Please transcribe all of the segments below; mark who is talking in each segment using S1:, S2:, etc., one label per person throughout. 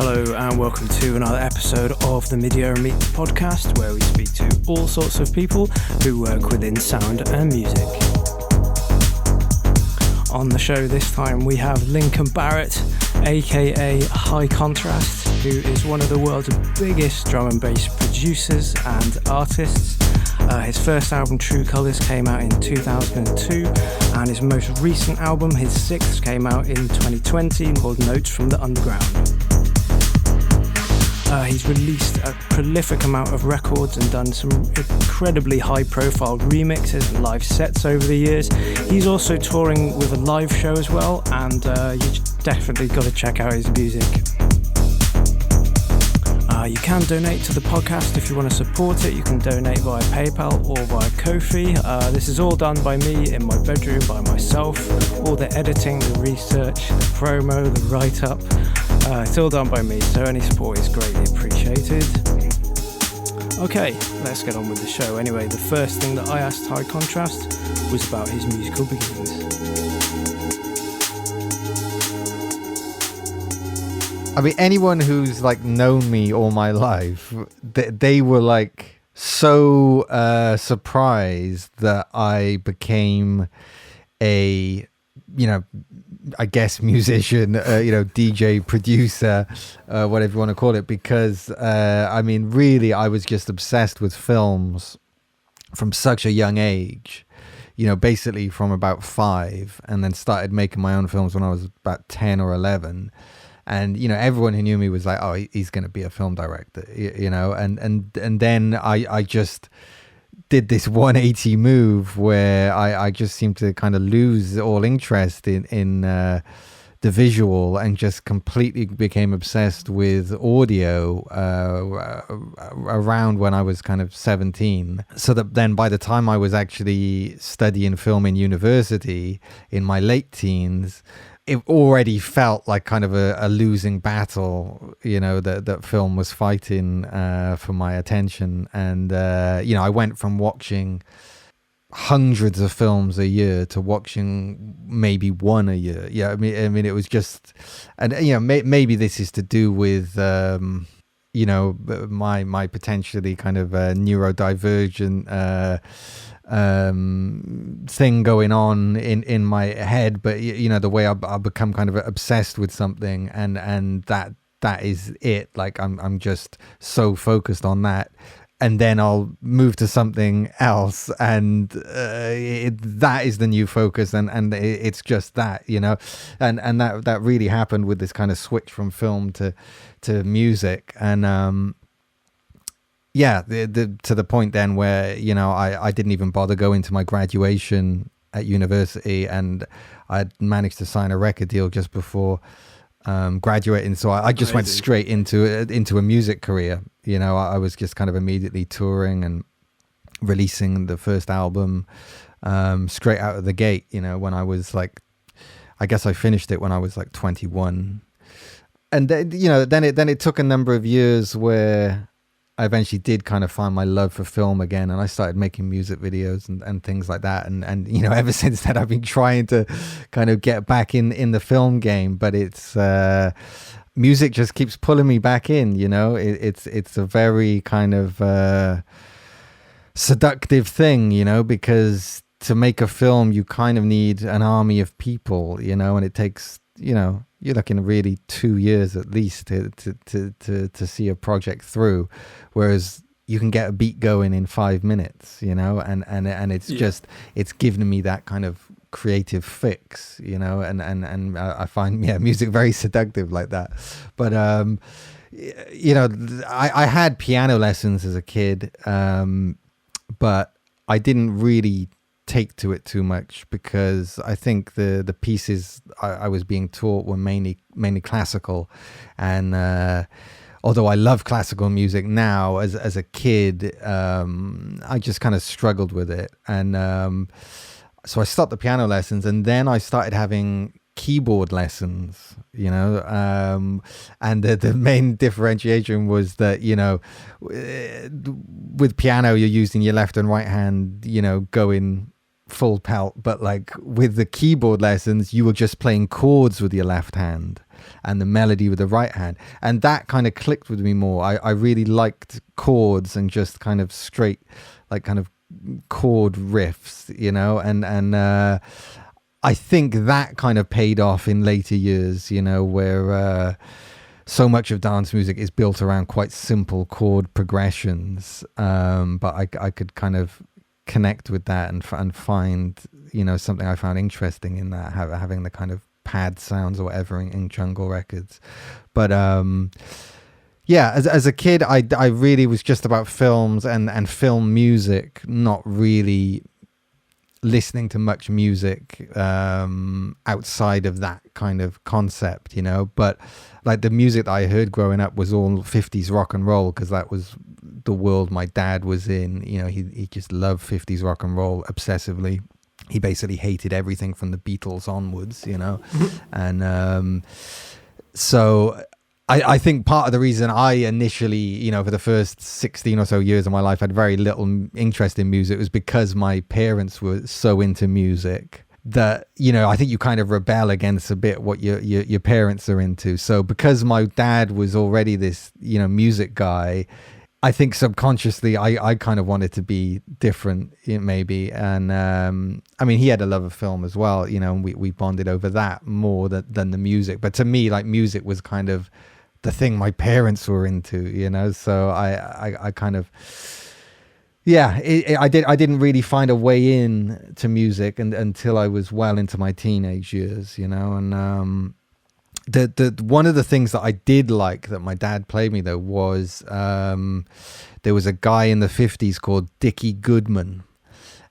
S1: Hello and welcome to another episode of the Midierror podcast, where we speak to all sorts of people who work within sound and music. On the show this time we have Lincoln Barrett, aka High Contrast, who is one of the world's biggest drum and bass producers and artists. His first album, True Colours, came out in 2002, and his most recent album, his sixth, came out in 2020, called Notes from the Underground. He's released a prolific amount of records and done some incredibly high-profile remixes and live sets over the years. He's also touring with a live show as well, and you definitely got to check out his music. You can donate to the podcast if you want to support it. You can donate via PayPal or via Ko-fi. This is all done by me in my bedroom by myself. All the editing, the research, the promo, the write-up. It's all done by me, so any support is greatly appreciated. Okay, let's get on with the show. Anyway, the first thing that I asked High Contrast was about his musical beginnings.
S2: I mean, anyone who's like known me all my life, they were like so surprised that I became a, I guess musician, DJ, producer, whatever you want to call it, because I mean, really, I was just obsessed with films from such a young age, basically from about 5, and then started making my own films when I was about 10 or 11. And, everyone who knew me was like, oh, he's going to be a film director, and then I just did this 180 move where I just seemed to kind of lose all interest in the visual and just completely became obsessed with audio around when I was kind of 17. So that then by the time I was actually studying film in university in my late teens, it already felt like kind of a losing battle, that film was fighting for my attention. And, I went from watching hundreds of films a year to watching maybe one a year. Yeah, I mean, it was just, and, maybe this is to do with, my potentially kind of neurodivergent thing going on in my head, but the way I become kind of obsessed with something, and that is it. Like I'm just so focused on that, and then I'll move to something else, and that is the new focus, and it's just that, and that really happened with this kind of switch from film to music, and yeah, to the point then where, I didn't even bother going to my graduation at university, and I'd managed to sign a record deal just before graduating. So I just went straight into a music career. I was just kind of immediately touring and releasing the first album straight out of the gate, when I was like, I guess I finished it when I was like 21. And then, then it took a number of years where I eventually did kind of find my love for film again, and I started making music videos and things like that. And ever since then, I've been trying to kind of get back in the film game, but it's music just keeps pulling me back in. It's a very kind of seductive thing, because to make a film, you kind of need an army of people, and it takes, you're looking really 2 years at least to see a project through, whereas you can get a beat going in 5 minutes, and it's just, it's given me that kind of creative fix, and I find music very seductive like that. But I had piano lessons as a kid, but I didn't really take to it too much, because I think the pieces I was being taught were mainly classical, and although I love classical music now, as a kid, I just kind of struggled with it, and so I stopped the piano lessons, and then I started having keyboard lessons, and the main differentiation was that, with piano you're using your left and right hand, going full pelt, but like with the keyboard lessons you were just playing chords with your left hand, and the melody with the right hand. And that kind of clicked with me more. I really liked chords and just kind of straight, like kind of chord riffs, you know, and I think that kind of paid off in later years, you know, where so much of dance music is built around quite simple chord progressions, but I could kind of connect with that and find, you know, something I found interesting in that, having the kind of pad sounds or whatever in jungle records. But yeah, as a kid, I really was just about films and film music, not really listening to much music outside of that kind of concept, you know. But like the music that I heard growing up was all 50s rock and roll, because that was the world my dad was in. You know, he just loved 50s rock and roll obsessively. He basically hated everything from the Beatles onwards, you know. And so I think part of the reason I initially, you know, for the first 16 or so years of my life had very little interest in music was because my parents were so into music that, you know, I think you kind of rebel against a bit what your parents are into. So because my dad was already this, you know, music guy, I think subconsciously I kind of wanted to be different, maybe. And I mean, he had a love of film as well, you know, and we bonded over that more than the music. But to me, like, music was kind of the thing my parents were into, you know. So I kind of, yeah, I didn't really find a way in to music until I was well into my teenage years, you know. And the one of the things that I did like that my dad played me though was there was a guy in the 50s called Dickie Goodman,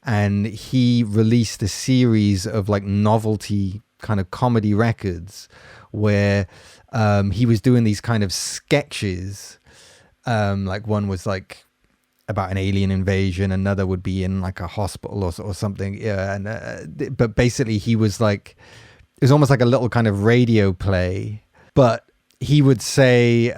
S2: and he released a series of like novelty kind of comedy records where he was doing these kind of sketches. Like one was like about an alien invasion, another would be in like a hospital or something. Yeah, and but basically he was like, it was almost like a little kind of radio play, but he would say,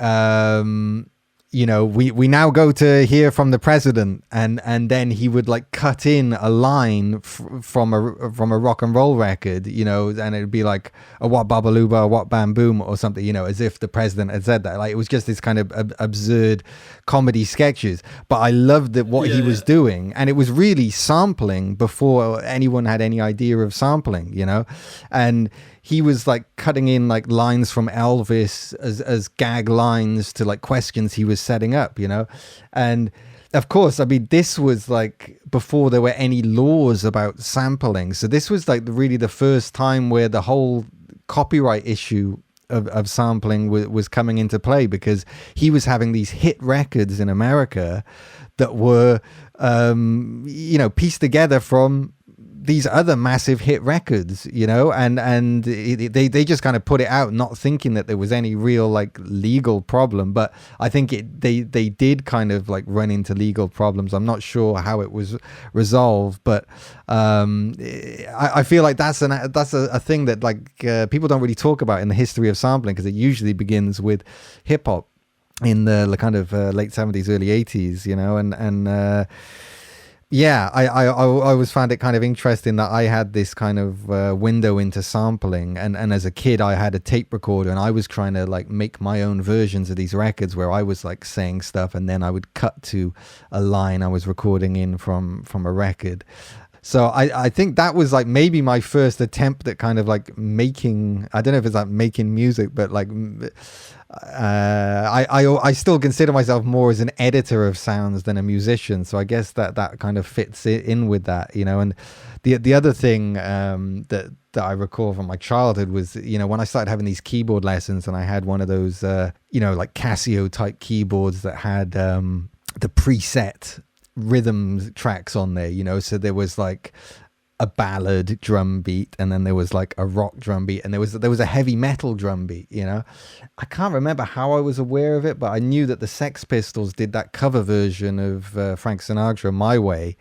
S2: you know, we now go to hear from the president, and then he would like cut in a line from a rock and roll record, you know, and it'd be like a what babalooba, what bam boom or something, you know, as if the president had said that. Like, it was just this kind of absurd comedy sketches, but I loved what he was doing, and it was really sampling before anyone had any idea of sampling, you know. And he was like cutting in like lines from Elvis as gag lines to like questions he was setting up, you know. And of course, I mean, this was like before there were any laws about sampling. So this was like really the first time where the whole copyright issue of sampling was coming into play, because he was having these hit records in America that were, you know, pieced together from these other massive hit records, you know, and they just kind of put it out not thinking that there was any real like legal problem. But I think they did kind of like run into legal problems. I'm not sure how it was resolved, but I feel like that's a thing that like people don't really talk about in the history of sampling, because it usually begins with hip hop in the kind of late 70s, early 80s, you know. And yeah, I always found it kind of interesting that I had this kind of window into sampling, and as a kid I had a tape recorder, and I was trying to like make my own versions of these records where I was like saying stuff, and then I would cut to a line I was recording in from a record. So I think that was like maybe my first attempt at kind of like making, I don't know if it's like making music, but like I still consider myself more as an editor of sounds than a musician. So I guess that kind of fits in with that, you know. And the other thing that I recall from my childhood was, you know, when I started having these keyboard lessons, and I had one of those, you know, like Casio type keyboards that had the preset rhythm tracks on there, you know. So there was like a ballad drum beat, and then there was like a rock drum beat, and there was a heavy metal drum beat, you know. I can't remember how I was aware of it, but I knew that the Sex Pistols did that cover version of Frank Sinatra, My Way.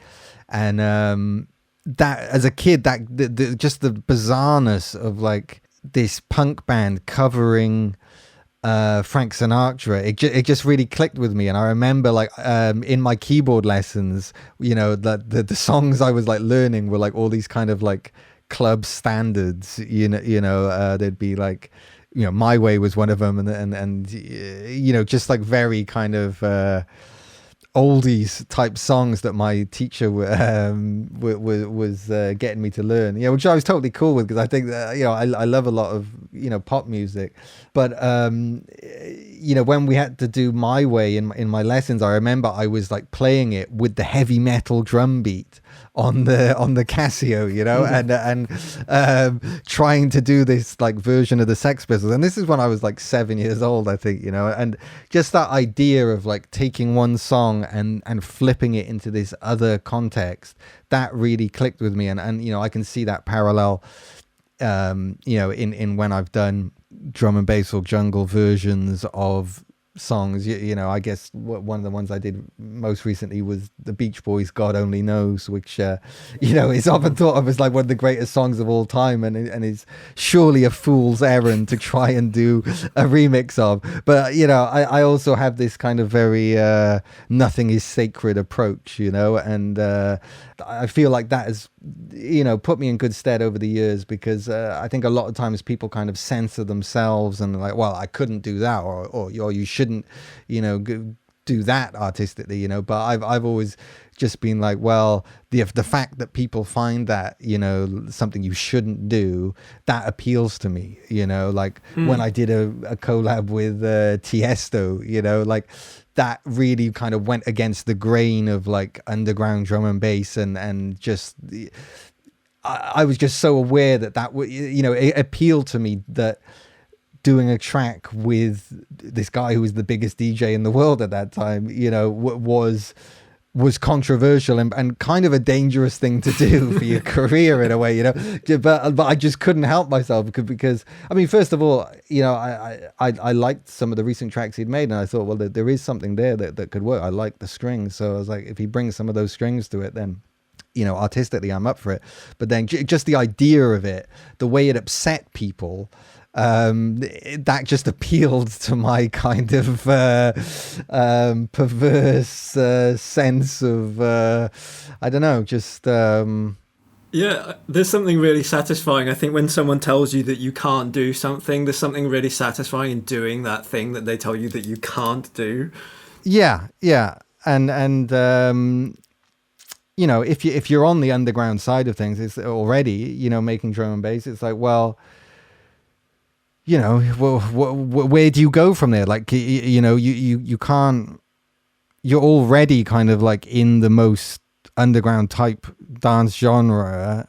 S2: And that, as a kid, that just the bizarreness of like this punk band covering Frank Sinatra, it just really clicked with me. And I remember like in my keyboard lessons, you know, the songs I was like learning were like all these kind of like club standards, you know. There'd be like, My Way was one of them, and just like very kind of oldies type songs that my teacher was getting me to learn, which I was totally cool with, because I think that I love a lot of pop music. But when we had to do My Way in my lessons, I remember I was like playing it with the heavy metal drum beat on the Casio, and trying to do this like version of the Sex Pistols. And this is when I was like 7 years old, I think, and just that idea of like taking one song and flipping it into this other context, that really clicked with me. And I can see that parallel, in when I've done drum and bass or jungle versions of songs. I guess one of the ones I did most recently was the Beach Boys' God Only Knows, which is often thought of as like one of the greatest songs of all time, and is surely a fool's errand to try and do a remix of. But I also have this kind of very nothing is sacred approach, and I feel like that has put me in good stead over the years, because I think a lot of times people kind of censor themselves and like, well, I couldn't do that, or you shouldn't do that artistically, but I've always just been like, well, the fact that people find that something you shouldn't do, that appeals to me, like when I did a collab with Tiesto, like that really kind of went against the grain of like underground drum and bass, and just I was just so aware that it appealed to me, that doing a track with this guy who was the biggest DJ in the world at that time, was controversial and kind of a dangerous thing to do for your career in a way, but I just couldn't help myself, because I mean, first of all, I liked some of the recent tracks he'd made, and I thought, well, there is something there that could work. I like the strings, so I was like, if he brings some of those strings to it, then artistically I'm up for it. But then just the idea of it, the way it upset people, that just appealed to my kind of perverse sense of I don't know, just
S1: yeah, there's something really satisfying, I think, when someone tells you that you can't do something. There's something really satisfying in doing that thing that they tell you that you can't do.
S2: Yeah and if you're on the underground side of things, it's already making drum and bass, it's like, well, where do you go from there? Like, you can't, you're already kind of like in the most underground type dance genre.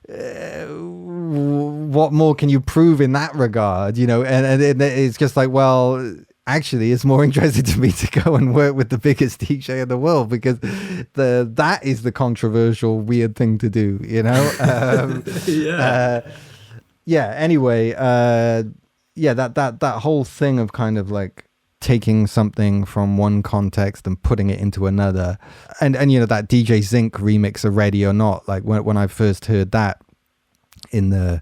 S2: What more can you prove in that regard? And it's just like, well, actually, it's more interesting to me to go and work with the biggest DJ in the world, because that is the controversial, weird thing to do, Anyway, that whole thing of kind of like taking something from one context and putting it into another, and that DJ Zinc remix of Ready or Not, like when I first heard that in the,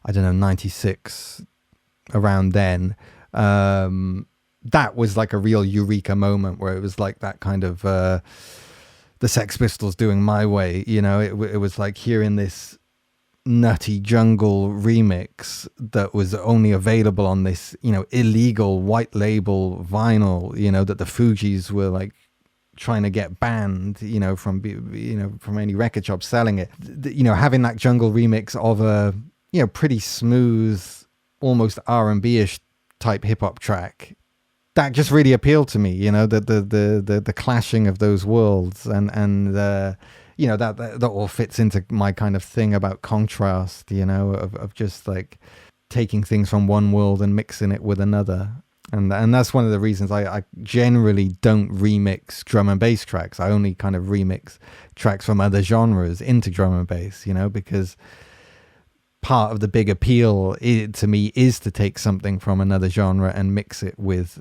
S2: I don't know, 96, around then, that was like a real eureka moment, where it was like that kind of the Sex Pistols doing My Way, it was like hearing this nutty jungle remix that was only available on this illegal white label vinyl, that the Fugees were like trying to get banned from any record shop selling it. Having that jungle remix of a pretty smooth, almost R&B-ish type hip-hop track, that just really appealed to me, the clashing of those worlds, and that all fits into my kind of thing about contrast, of just like taking things from one world and mixing it with another. And that's one of the reasons I generally don't remix drum and bass tracks. I only kind of remix tracks from other genres into drum and bass, because part of the big appeal to me is to take something from another genre and mix it with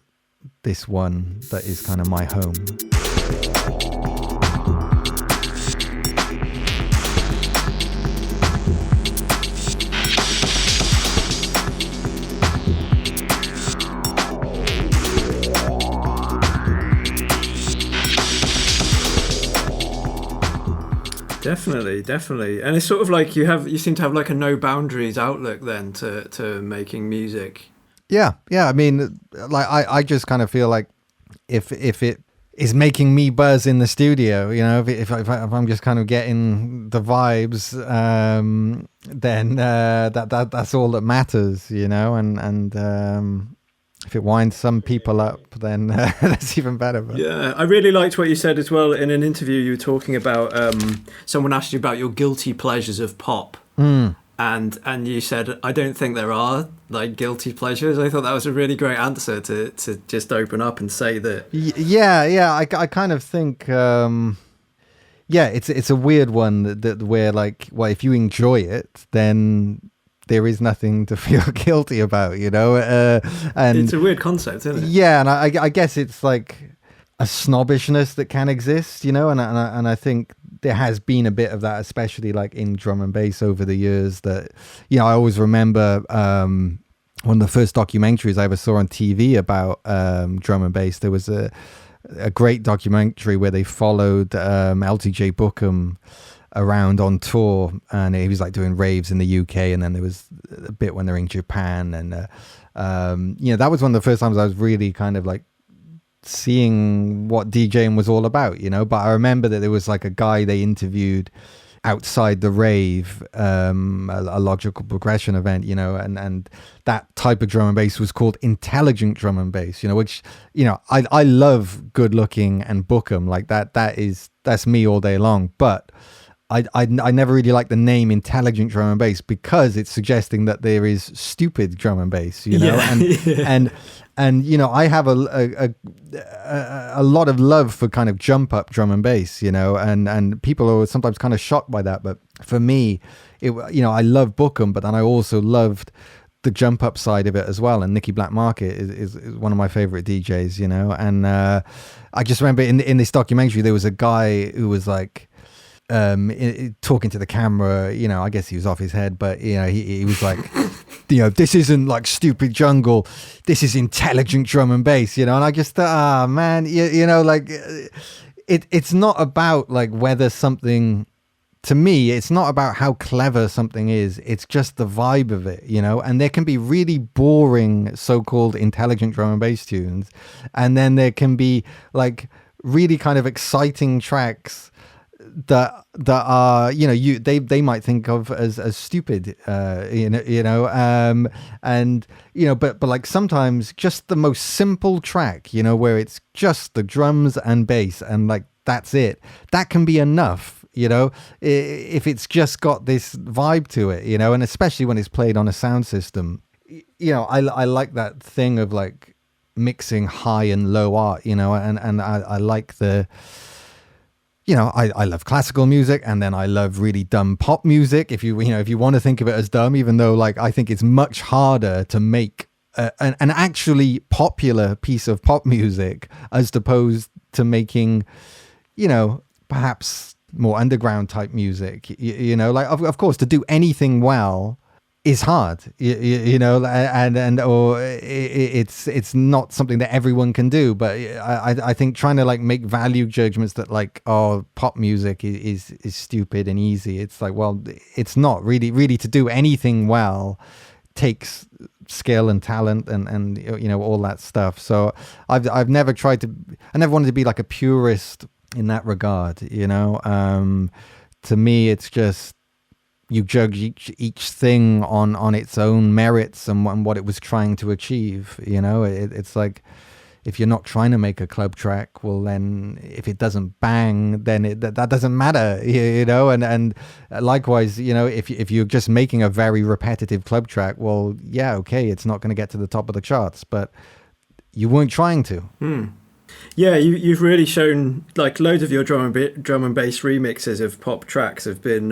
S2: this one that is kind of my home.
S1: Definitely. And it's sort of like you seem to have like a no boundaries outlook then to making music.
S2: Yeah. I mean, like I just kind of feel like if it is making me buzz in the studio, you know, if I'm just kind of getting the vibes, then that's all that matters, you know, and if it winds some people up, then that's even better. But.
S1: Yeah, I really liked what you said as well in an interview. You were talking about someone asked you about your guilty pleasures of pop, and you said, I don't think there are like guilty pleasures. I thought that was a really great answer to just open up and say that.
S2: Yeah. I kind of think, it's a weird one that where like, well, if you enjoy it, then there is nothing to feel guilty about, you know. And
S1: it's a weird concept, isn't it?
S2: Yeah, and I guess it's like a snobbishness that can exist, you know, and I think there has been a bit of that, especially like in drum and bass over the years. That, you know, I always remember one of the first documentaries I ever saw on TV about drum and bass. There was a great documentary where they followed LTJ Bookham around on tour, and he was like doing raves in the UK, and then there was a bit when they're in Japan, and you know, that was one of the first times I was really kind of like seeing what DJing was all about, you know. But I remember that there was like a guy they interviewed outside the rave, a logical progression event, you know, and that type of drum and bass was called intelligent drum and bass, you know, which, you know, I love good looking and Bookham, like that's me all day long, but I never really liked the name intelligent drum and bass because it's suggesting that there is stupid drum and bass, you know. And you know, I have a lot of love for kind of jump up drum and bass, you know, and people are sometimes kind of shocked by that, but for me, you know, I love Bookham, but then I also loved the jump up side of it as well. And Nicky Black Market is one of my favorite DJs, you know. And I just remember in this documentary there was a guy who was like talking to the camera, you know, I guess he was off his head, but you know, he was like, you know, this isn't like stupid jungle, this is intelligent drum and bass, you know. And I just thought, man, you know, like it's not about like whether something, to me, it's not about how clever something is, it's just the vibe of it, you know. And there can be really boring so-called intelligent drum and bass tunes, and then there can be like really kind of exciting tracks that are, you know, they might think of as stupid, you know, and you know, but like sometimes just the most simple track, you know, where it's just the drums and bass and like that's it, that can be enough, you know, if it's just got this vibe to it, you know. And especially when it's played on a sound system, you know, I like that thing of like mixing high and low art, you know, and I like the, you know, I love classical music, and then I love really dumb pop music. If you want to think of it as dumb, even though like I think it's much harder to make an actually popular piece of pop music as opposed to making, you know, perhaps more underground type music. You know, like of course to do anything well is hard, you know, and or it's not something that everyone can do. But I think trying to like make value judgments that like, oh, pop music is stupid and easy. It's like, well, it's not really to do anything well takes skill and talent and you know, all that stuff. So I've never tried to, I never wanted to be like a purist in that regard, you know. To me, it's just, you judge each thing on its own merits and what it was trying to achieve, you know. It's like, if you're not trying to make a club track, well then if it doesn't bang, then that doesn't matter, you know. And likewise, you know, if you're just making a very repetitive club track, well, yeah, okay, it's not going to get to the top of the charts, but you weren't trying to.
S1: Yeah, you've really shown, like, loads of your drum and bass remixes of pop tracks have been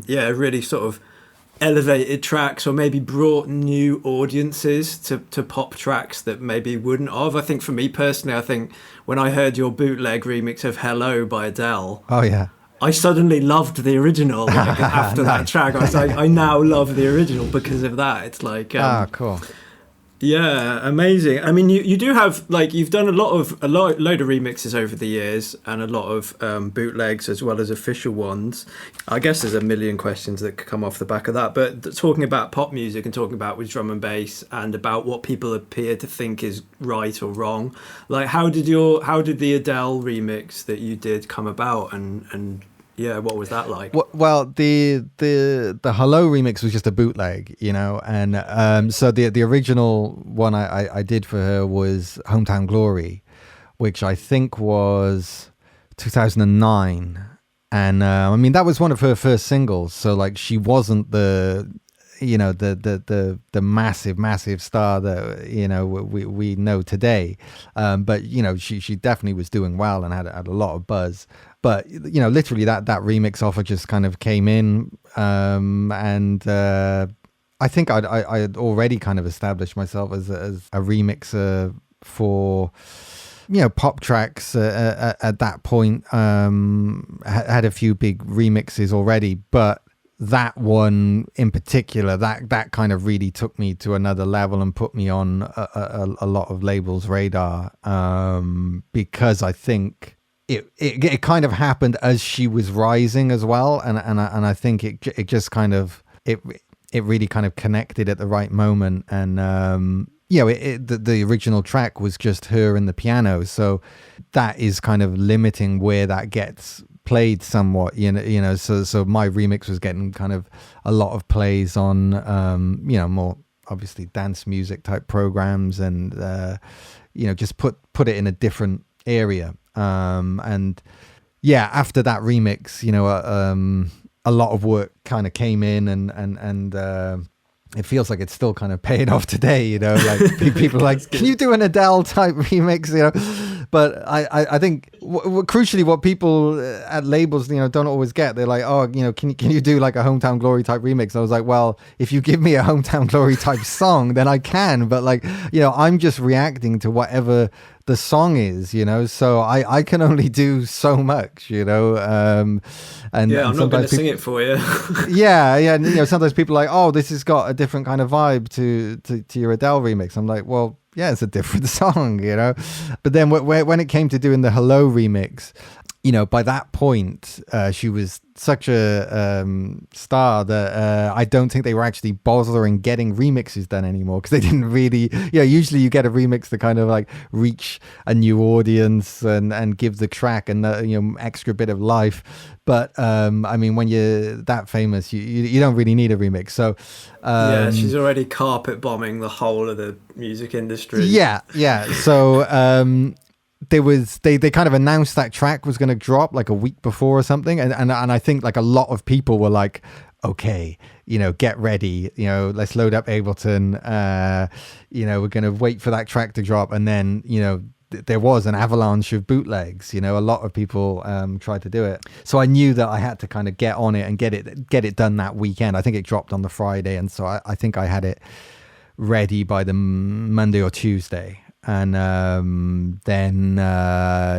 S1: really sort of elevated tracks, or maybe brought new audiences to pop tracks that maybe wouldn't have. I think for me personally, I think when I heard your bootleg remix of Hello by Adele,
S2: oh yeah,
S1: I suddenly loved the original. Like, after that track, I was like, I now love the original because of that. It's like,
S2: cool.
S1: Yeah, amazing. I mean, you do have like you've done load of remixes over the years and a lot of bootlegs as well as official ones. I guess there's a million questions that could come off the back of that. But talking about pop music and talking about with drum and bass and about what people appear to think is right or wrong, like how did the Adele remix that you did come about and yeah, what was that like?
S2: Well, the Hello remix was just a bootleg, and so the original one I did for her was Hometown Glory, which I think was 2009, and I mean that was one of her first singles, so like she wasn't the massive star that we know today, but she definitely was doing well and had a lot of buzz. But literally that remix offer just kind of came in, and I think I had already kind of established myself as a remixer for pop tracks at that point. Had a few big remixes already, but that one in particular, that kind of really took me to another level and put me on a lot of labels' radar, because I think it kind of happened as she was rising as well, and I think it just kind of it really kind of connected at the right moment, and the original track was just her and the piano, so that is kind of limiting where that gets played somewhat, so my remix was getting kind of a lot of plays on more obviously dance music type programs, and just put it in a different area, and yeah, after that remix a lot of work kind of came in, and it feels like it's still kind of paying off today, like people are like, can you do an Adele type remix, but I think crucially what people at labels don't always get, they're like, oh, can you do like a Hometown Glory type remix? I was like, well, if you give me a Hometown Glory type song, then I can, but like I'm just reacting to whatever the song is, so I can only do so much, and
S1: I'm not going to sing it for you.
S2: yeah, sometimes people are like, oh, this has got a different kind of vibe to your Adele remix. I'm like, well, yeah, it's a different song, but then when it came to doing the Hello remix, by that point, she was such a star that I don't think they were actually bothering getting remixes done anymore, because they didn't really, usually you get a remix to kind of like reach a new audience and give the track and extra bit of life. But I mean, when you're that famous, you don't really need a remix. So
S1: yeah, she's already carpet bombing the whole of the music industry.
S2: Yeah. So they kind of announced that track was going to drop like a week before or something, and I think like a lot of people were like, okay, get ready, let's load up Ableton, we're going to wait for that track to drop, and then there was an avalanche of bootlegs. A lot of people tried to do it, so I knew that I had to kind of get on it and get it done that weekend. I think it dropped on the Friday, and so I think I had it ready by the Monday or Tuesday, and then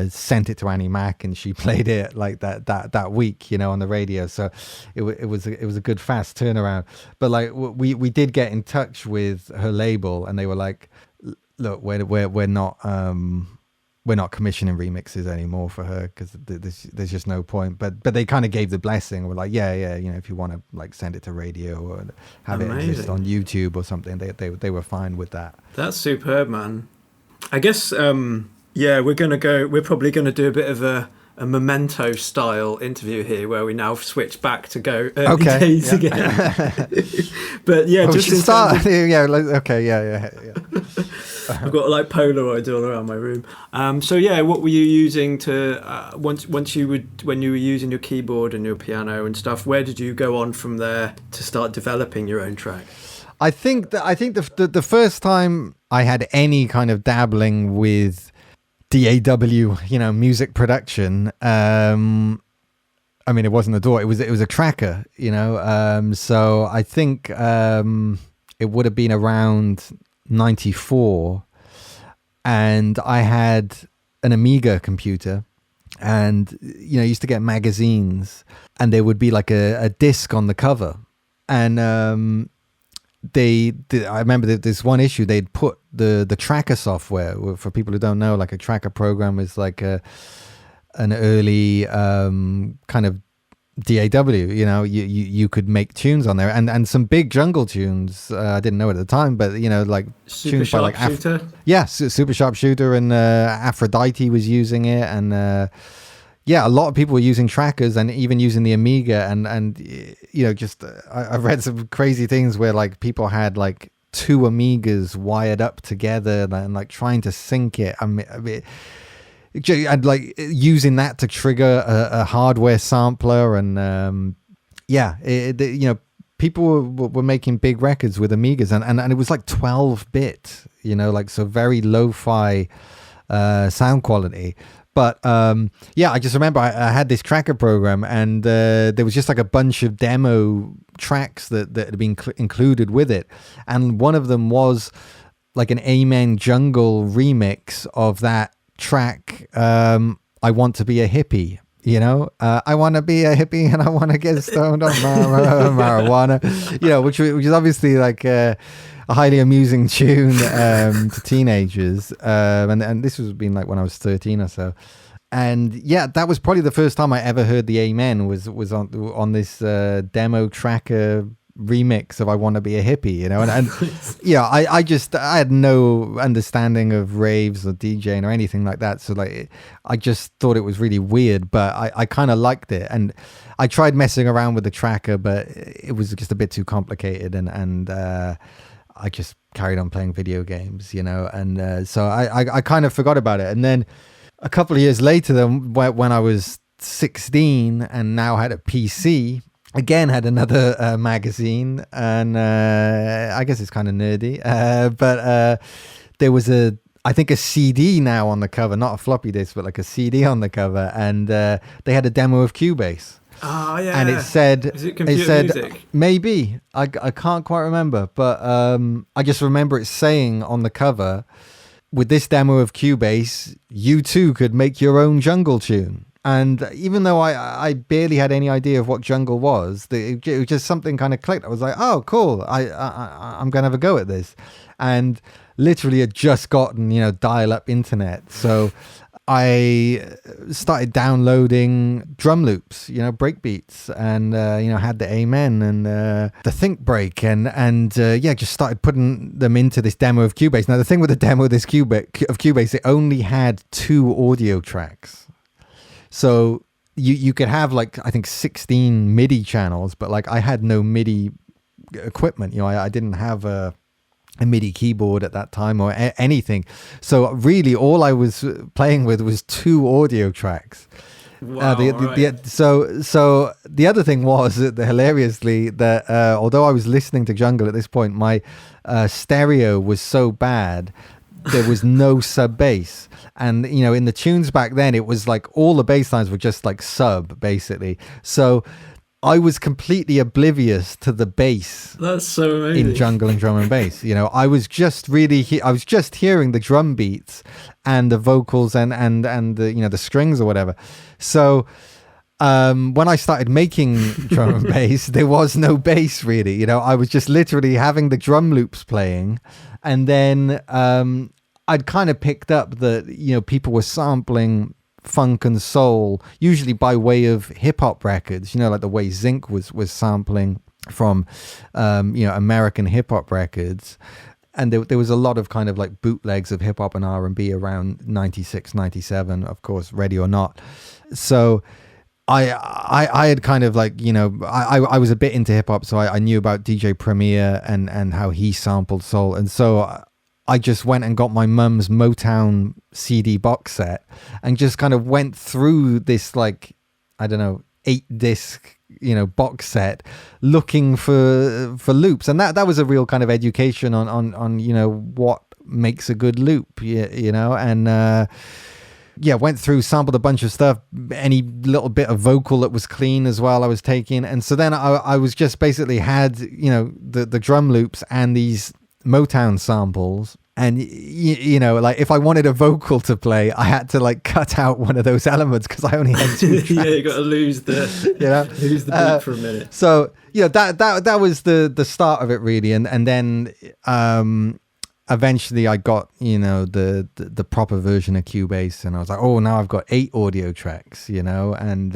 S2: sent it to Annie Mac, and she played it like that week, on the radio. So it was a good fast turnaround. But like we did get in touch with her label, and they were like, look, we're not commissioning remixes anymore for her, because there's just no point. But they kind of gave the blessing. We're like, yeah, if you want to like send it to radio or have
S1: Amazing.
S2: It exist on YouTube or something, they were fine with that.
S1: That's superb, man. I guess we're probably gonna do a bit of a Memento style interview here, where we now switch back to go early days again. But yeah, just in
S2: start.
S1: terms of,
S2: yeah.
S1: I've got like Polaroids all around my room. So yeah, what were you using to when you were using your keyboard and your piano and stuff? Where did you go on from there to start developing your own track?
S2: I think the first time I had any kind of dabbling with DAW, music production. I mean, it wasn't a DAW; it was a tracker, So I think it would have been around 94, and I had an Amiga computer, and I used to get magazines, and there would be like a disc on the cover, and I remember that this one issue they'd put the tracker software. For people who don't know, like a tracker program is like an early kind of DAW. You know, you could make tunes on there, and some big jungle tunes. I didn't know it at the time, but you know, like
S1: Super
S2: tunes by like
S1: Sharpshooter.
S2: Super Sharpshooter, and Aphrodite was using it, and yeah, a lot of people were using trackers and even using the Amiga, and you know, just I've read some crazy things where like people had like 2 Amigas wired up together and like trying to sync it. I mean, I'd like using that to trigger a hardware sampler, and yeah, you know, people were making big records with Amigas, and it was like 12-bit, you know, like so very lo-fi sound quality. But yeah, I just remember I had this tracker program, and there was just like a bunch of demo tracks that had been included with it, and one of them was like an Amen Jungle remix of that track, I Want to Be a Hippie. You know, I want to be a hippie and I want to get stoned on marijuana, you know, which is obviously like a highly amusing tune to teenagers. And this was been like when I was 13 or so. And yeah, that was probably the first time I ever heard the Amen was on this demo tracker remix of I Want to Be a Hippie, you know, and yeah, I had no understanding of raves or DJing or anything like that, so like I just thought it was really weird, but I kind of liked it, and I tried messing around with the tracker, but it was just a bit too complicated, and I just carried on playing video games, you know, and so I kind of forgot about it. And then a couple of years later, then when I was 16 and now had a PC, again had another magazine, and I guess it's kind of nerdy, but there was I think a CD now on the cover, not a floppy disk, but like a CD on the cover, and they had a demo of Cubase.
S1: Oh yeah.
S2: And it said,
S1: is it computer music?
S2: Maybe, I can't quite remember, but I just remember it saying on the cover, with this demo of Cubase, you too could make your own jungle tune. And even though I barely had any idea of what jungle was, it was just something kind of clicked. I was like, oh, cool. I'm going to have a go at this. And literally had just gotten, you know, dial-up internet. So I started downloading drum loops, you know, breakbeats, and, you know, had the Amen and the Think Break, and yeah, just started putting them into this demo of Cubase. Now, the thing with the demo of this Cubase, it only had 2 audio tracks. So you could have like, I think 16 MIDI channels, but like I had no MIDI equipment. You know, I didn't have a MIDI keyboard at that time or anything. So really all I was playing with was 2 audio tracks.
S1: Wow,
S2: so the other thing was that hilariously that although I was listening to jungle at this point, my stereo was so bad, there was no sub bass. And you know, in the tunes back then, it was like all the bass lines were just like sub, basically. So I was completely oblivious to the bass.
S1: That's so amazing.
S2: In jungle and drum and bass. You know, I was just I was just hearing the drum beats and the vocals and the, you know, the strings or whatever. So when I started making drum and bass, there was no bass really. You know, I was just literally having the drum loops playing, and then I'd kind of picked up that, you know, people were sampling funk and soul, usually by way of hip hop records, you know, like the way Zinc was sampling from, you know, American hip hop records. And there was a lot of kind of like bootlegs of hip hop and R&B around 96, 97, of course, Ready or Not. So I had kind of like, you know, I was a bit into hip hop, so I knew about DJ Premier and how he sampled soul. And so I just went and got my mum's Motown CD box set and just kind of went through this, like, I don't know, 8-disc, you know, box set looking for loops. And that was a real kind of education on you know, what makes a good loop, you know, and yeah, went through, sampled a bunch of stuff, any little bit of vocal that was clean as well I was taking. And so then I was just basically had, you know, the drum loops and these Motown samples, And you know, like if I wanted a vocal to play, I had to like cut out one of those elements because I only had 2 tracks.
S1: Yeah, you got to lose the lose the beat for a minute.
S2: So yeah, that was the start of it really, and then eventually I got, you know, the proper version of Cubase, and I was like, oh, now I've got 8 audio tracks, you know, and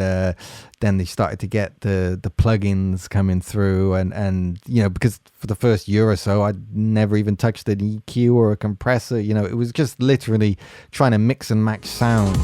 S2: then they started to get the plugins coming through, and you know, because for the first year or so I'd never even touched an EQ or a compressor, you know, it was just literally trying to mix and match sound.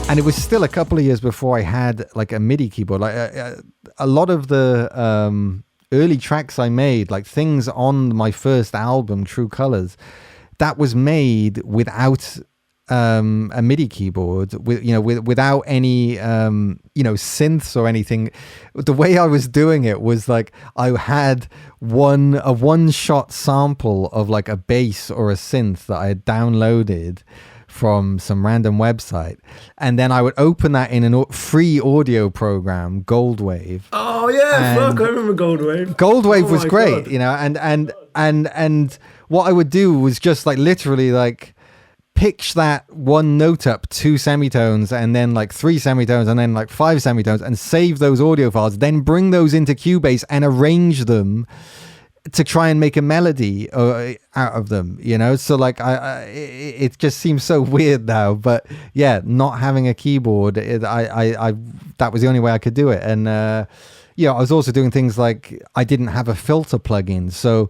S2: And it was still a couple of years before I had like a MIDI keyboard. Like a lot of the early tracks I made, like things on my first album, True Colors, that was made without a MIDI keyboard, without any synths or anything. The way I was doing it was like I had a one-shot sample of like a bass or a synth that I had downloaded from some random website, and then I would open that in a free audio program, Goldwave.
S1: Oh yeah, fuck, I remember Goldwave.
S2: Goldwave was great, God. You know, and what I would do was just like literally like pitch that one note up 2 semitones and then like 3 semitones and then like 5 semitones and save those audio files, then bring those into Cubase and arrange them to try and make a melody out of them, you know. So like it just seems so weird now, but yeah, not having a keyboard, I that was the only way I could do it. And I was also doing things like I didn't have a filter plugin, so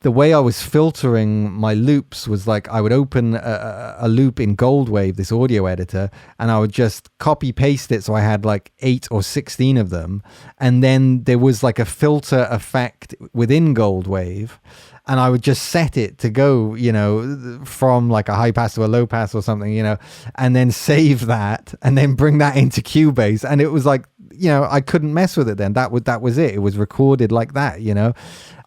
S2: the way I was filtering my loops was like I would open a loop in Goldwave, this audio editor, and I would just copy paste it. So I had like 8 or 16 of them. And then there was like a filter effect within Goldwave. And I would just set it to go, you know, from like a high pass to a low pass or something, you know, and then save that and then bring that into Cubase. And it was like, you know, I couldn't mess with it then. That was it. It was recorded like that, you know.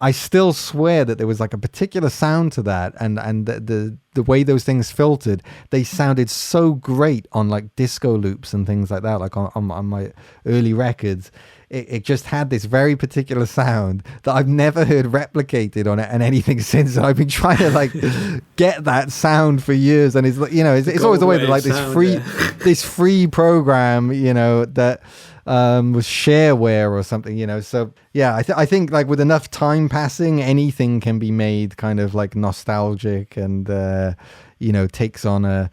S2: I still swear that there was like a particular sound to that, and the way those things filtered, they sounded so great on like disco loops and things like that, like on my early records. It just had this very particular sound that I've never heard replicated on it and anything since. And I've been trying to like get that sound for years, and it's, you know, it's always the way that like this free program, you know, that was shareware or something, you know. So yeah, I think like with enough time passing, anything can be made kind of like nostalgic and you know, takes on a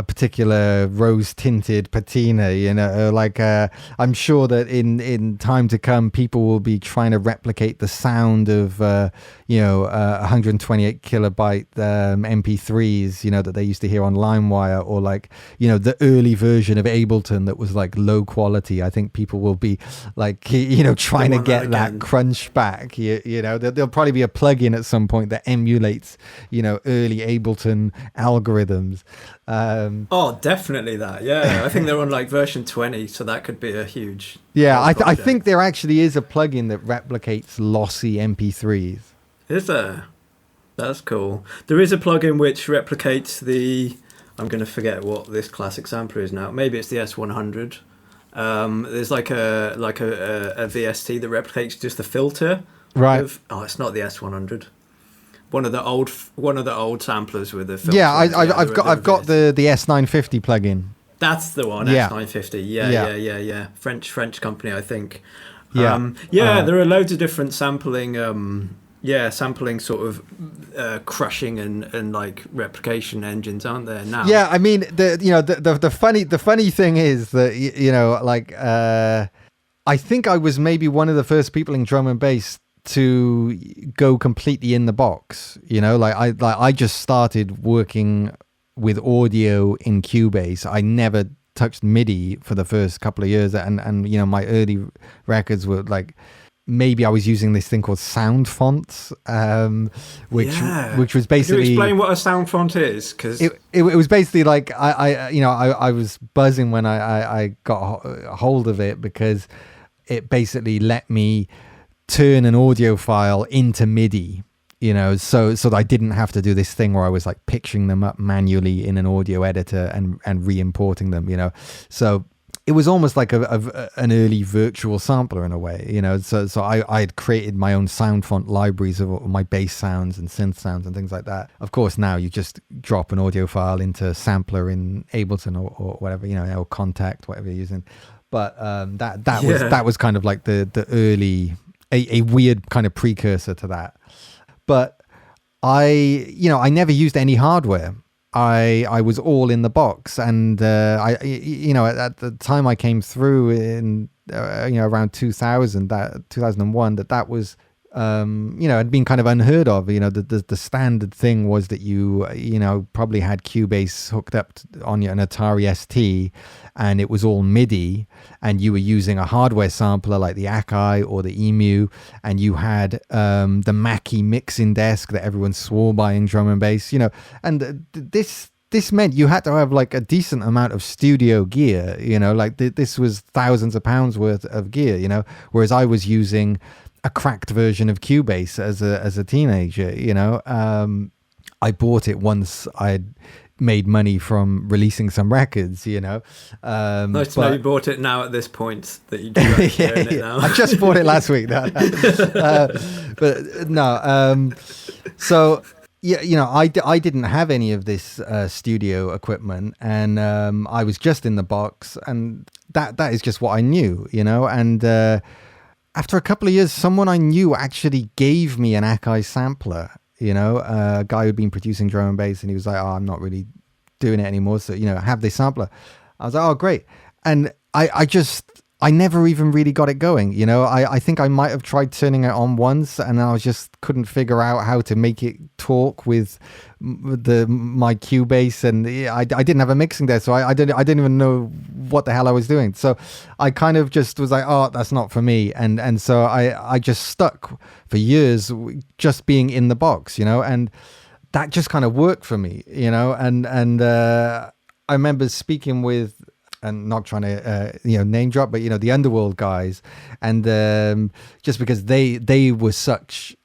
S2: particular rose tinted patina, you know, like I'm sure that in time to come people will be trying to replicate the sound of 128 kilobyte MP3s, you know, that they used to hear on LimeWire, or like, you know, the early version of Ableton that was like low quality. I think people will be like, you know, trying to get that crunch back. You know, there'll probably be a plugin at some point that emulates, you know, early Ableton algorithms.
S1: Oh, definitely that. Yeah, I think they're on like version 20, so that could be a huge.
S2: Yeah, I think there actually is a plugin that replicates lossy MP3s. Is
S1: there? That's cool. There is a plugin which replicates the. I'm going to forget what this classic sampler is now. Maybe it's the S100. There's like a VST that replicates just the filter.
S2: Right.
S1: It's not the S100. One of the old samplers with the filter.
S2: Yeah, I've got the S950 plugin.
S1: That's the one. Yeah. S950. Yeah. French company, I think.
S2: Yeah.
S1: There are loads of different sampling. Sampling sort of crushing and like replication engines, aren't there now?
S2: Yeah, I mean the funny thing is that you know, like I think I was maybe one of the first people in drum and bass to go completely in the box, you know, like I just started working with audio in Cubase. I never touched MIDI for the first couple of years, and you know, my early records were like, maybe I was using this thing called sound fonts, which was basically.
S1: Can you explain what a sound font is? Because
S2: it was basically like I was buzzing when I got a hold of it, because it basically let me turn an audio file into MIDI, so that I didn't have to do this thing where I was like pitching them up manually in an audio editor and re-importing them, so it was almost like an early virtual sampler in a way, so I had created my own sound font libraries of my bass sounds and synth sounds and things like that. Of course, now you just drop an audio file into sampler in Ableton or whatever, or Contact, whatever you're using. But that was kind of like the early, a weird kind of precursor to that. But I never used any hardware. I was all in the box, and at the time I came through in around 2001, that was had been kind of unheard of. The standard thing was that you probably had Cubase hooked up on an Atari ST, and it was all MIDI, and you were using a hardware sampler like the Akai or the Emu, and you had the Mackie mixing desk that everyone swore by in drum and bass, and this meant you had to have like a decent amount of studio gear, this was thousands of pounds worth of gear, whereas I was using a cracked version of Cubase as a teenager. I bought it once I'd made money from releasing some records. Nice
S1: to know you bought it now at this point that you do own it now.
S2: I just bought it last week. So I didn't have any of this studio equipment, and I was just in the box, and that is just what I knew, and after a couple of years, someone I knew actually gave me an Akai sampler, a guy who'd been producing drum and bass, and he was like, "Oh, I'm not really doing it anymore, so, have this sampler." I was like, "Oh, great." And I never even really got it going. I think I might have tried turning it on once, and I just couldn't figure out how to make it talk with my Cubase, and I didn't have a mixing there, so I didn't even know what the hell I was doing. So I kind of just was like, "Oh, that's not for me," and so I just stuck for years just being in the box, and that just kind of worked for me, and I remember speaking with, and not trying to name drop, but the Underworld guys, and just because they were such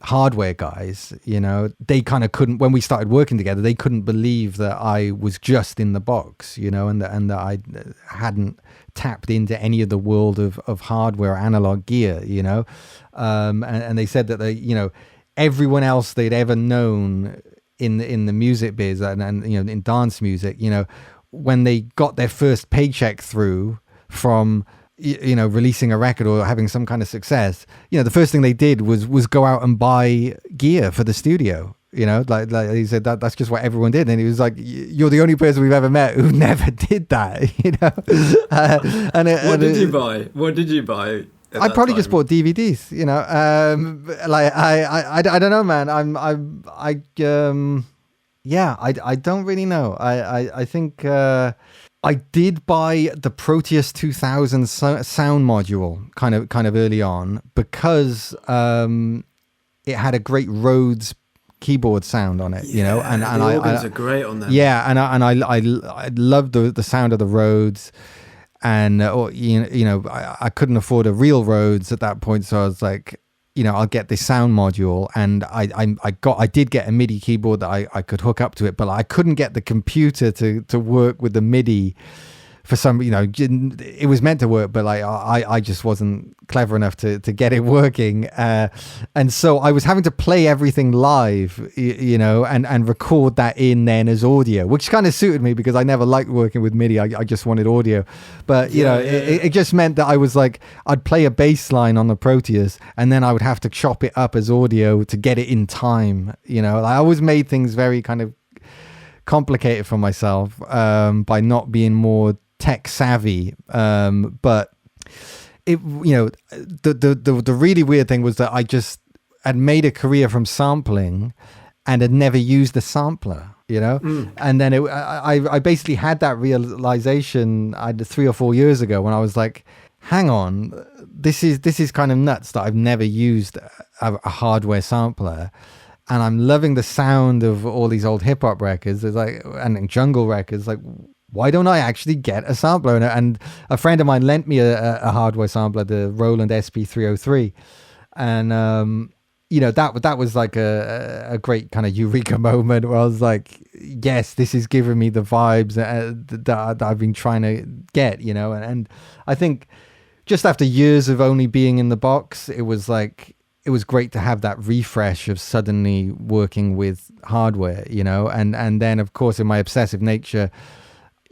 S2: hardware guys, they kind of couldn't, when we started working together, they couldn't believe that I was just in the box, and that I hadn't tapped into any of the world of hardware, analog gear, and they said that everyone else they'd ever known in the music biz and in dance music, when they got their first paycheck through from releasing a record or having some kind of success, the first thing they did was go out and buy gear for the studio. Like he said, that's just what everyone did, and he was like, "You're the only person we've ever met who never did that."
S1: What did you buy?
S2: I probably just bought DVDs. I don't know, man. I don't really know. I think I did buy the Proteus 2000 sound module kind of early on, because it had a great Rhodes keyboard sound on it, and
S1: the organs are great on them.
S2: Yeah, and I loved the sound of the Rhodes, and I couldn't afford a real Rhodes at that point, so I was like, I'll get this sound module, and I did get a MIDI keyboard that I could hook up to it, but I couldn't get the computer to work with the MIDI for some, it was meant to work, but I just wasn't clever enough to get it working, and so I was having to play everything live, and record that in then as audio, which kind of suited me because I never liked working with MIDI. I just wanted audio, but it just meant that I was like, I'd play a bass line on the Proteus, and then I would have to chop it up as audio to get it in time. I always made things very kind of complicated for myself by not being more tech savvy, but it the really weird thing was that I just had made a career from sampling and had never used a sampler, and then I basically had that realization 3 or 4 years ago when I was like, hang on, this is kind of nuts that I've never used a hardware sampler, and I'm loving the sound of all these old hip hop records, and jungle records, like, why don't I actually get a sampler? And a friend of mine lent me a hardware sampler, the Roland SP303. And that was like a great kind of eureka moment where I was like, yes, this is giving me the vibes that I've been trying to get, and I think just after years of only being in the box, it was great to have that refresh of suddenly working with hardware, and then of course in my obsessive nature,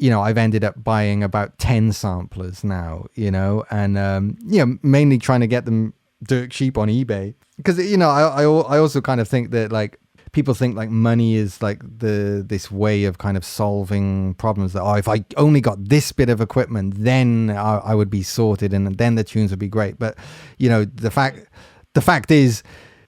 S2: I've ended up buying about 10 samplers now, and mainly trying to get them dirt cheap on eBay, because I also kind of think that like people think like money is like this way of kind of solving problems, that if I only got this bit of equipment, then I would be sorted and then the tunes would be great. But the fact is,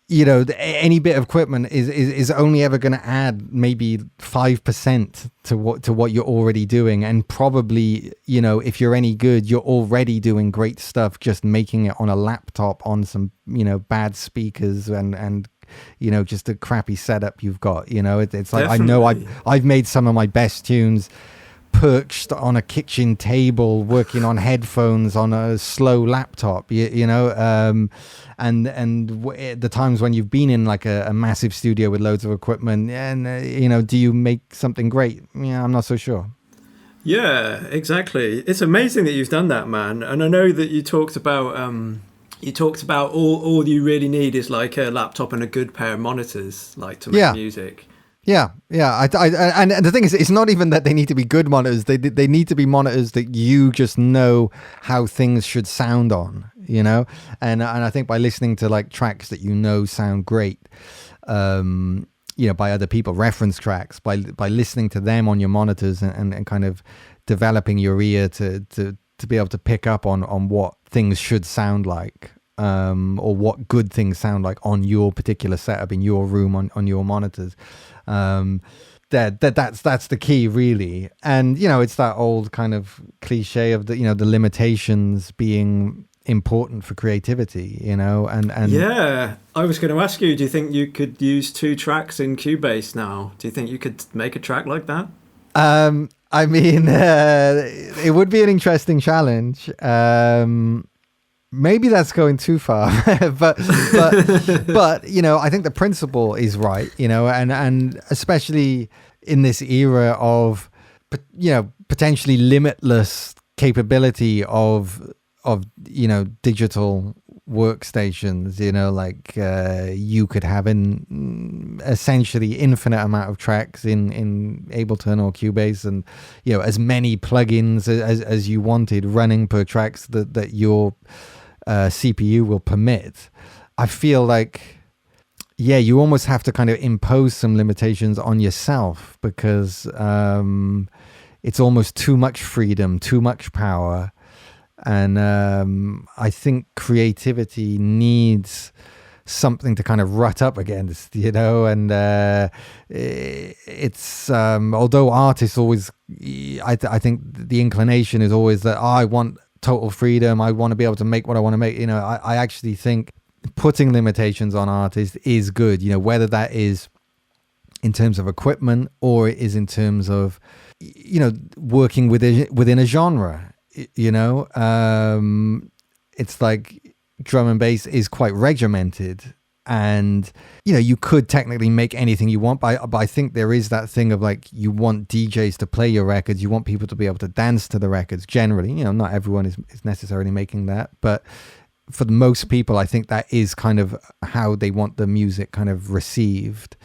S2: any bit of equipment is only ever going to add maybe 5% to what you're already doing, and probably if you're any good, you're already doing great stuff just making it on a laptop on some bad speakers and just a crappy setup you've got. It's like, definitely. I know I've made some of my best tunes perched on a kitchen table working on headphones on a slow laptop, and the times when you've been in like a massive studio with loads of equipment, and do you make something great? I'm not so sure.
S1: Yeah, exactly. It's amazing that you've done that, man. And I know that you talked about all you really need is like a laptop and a good pair of monitors, like to make music.
S2: Yeah. And the thing is, it's not even that they need to be good monitors. They need to be monitors that you just know how things should sound on, And I think by listening to like tracks that sound great, by other people, reference tracks, by listening to them on your monitors and kind of developing your ear to be able to pick up on what things should sound like, or what good things sound like on your particular setup in your room on your monitors. That's the key, really. And it's that old kind of cliche of the limitations being important for creativity, and
S1: yeah, I was going to ask you, do you think you could use 2 tracks in Cubase now? Do you think you could make a track like that?
S2: I mean, it would be an interesting challenge. Maybe that's going too far, but I think the principle is right, and especially in this era of potentially limitless capability of digital workstations, like you could have an essentially infinite amount of tracks in Ableton or Cubase, and as many plugins as you wanted running per tracks that your CPU will permit. I feel like you almost have to kind of impose some limitations on yourself, because it's almost too much freedom, too much power. And I think creativity needs something to kind of rut up against, and it's although artists always, I think the inclination is always that I want total freedom, I want to be able to make what I want to make. I actually think putting limitations on artists is good, whether that is in terms of equipment or it is in terms of working within a genre. It's like drum and bass is quite regimented, and you could technically make anything you want, but I think there is that thing of like, you want DJs to play your records, you want people to be able to dance to the records generally. Not everyone is necessarily making that, but for the most people, I think that is kind of how they want the music kind of received.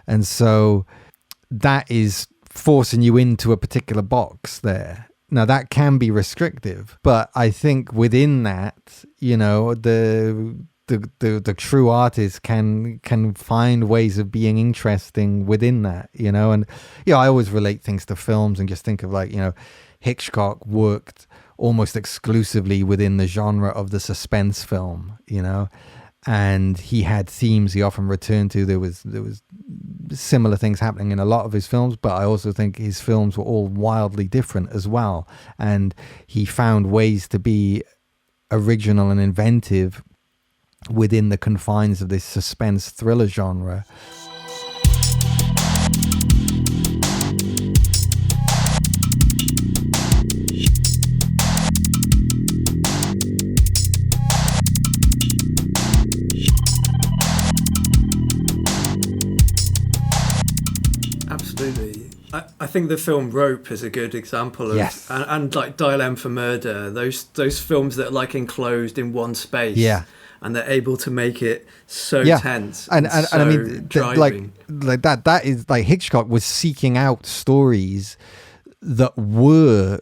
S2: And so that is forcing you into a particular box there. Now that can be restrictive, but I think within that, the true artist can find ways of being interesting within that, and I always relate things to films and just think of like, Hitchcock worked almost exclusively within the genre of the suspense film, and he had themes he often returned to. There was similar things happening in a lot of his films, but I also think his films were all wildly different as well, and he found ways to be original and inventive within the confines of this suspense thriller genre.
S1: absolutely. I think the film Rope is a good example of,
S2: Yes.
S1: and like Dial M for Murder, those films that are like enclosed in one space,
S2: Yeah.
S1: and they're able to make it so tense
S2: and
S1: so
S2: I mean,
S1: driving.
S2: like that is like Hitchcock was seeking out stories that were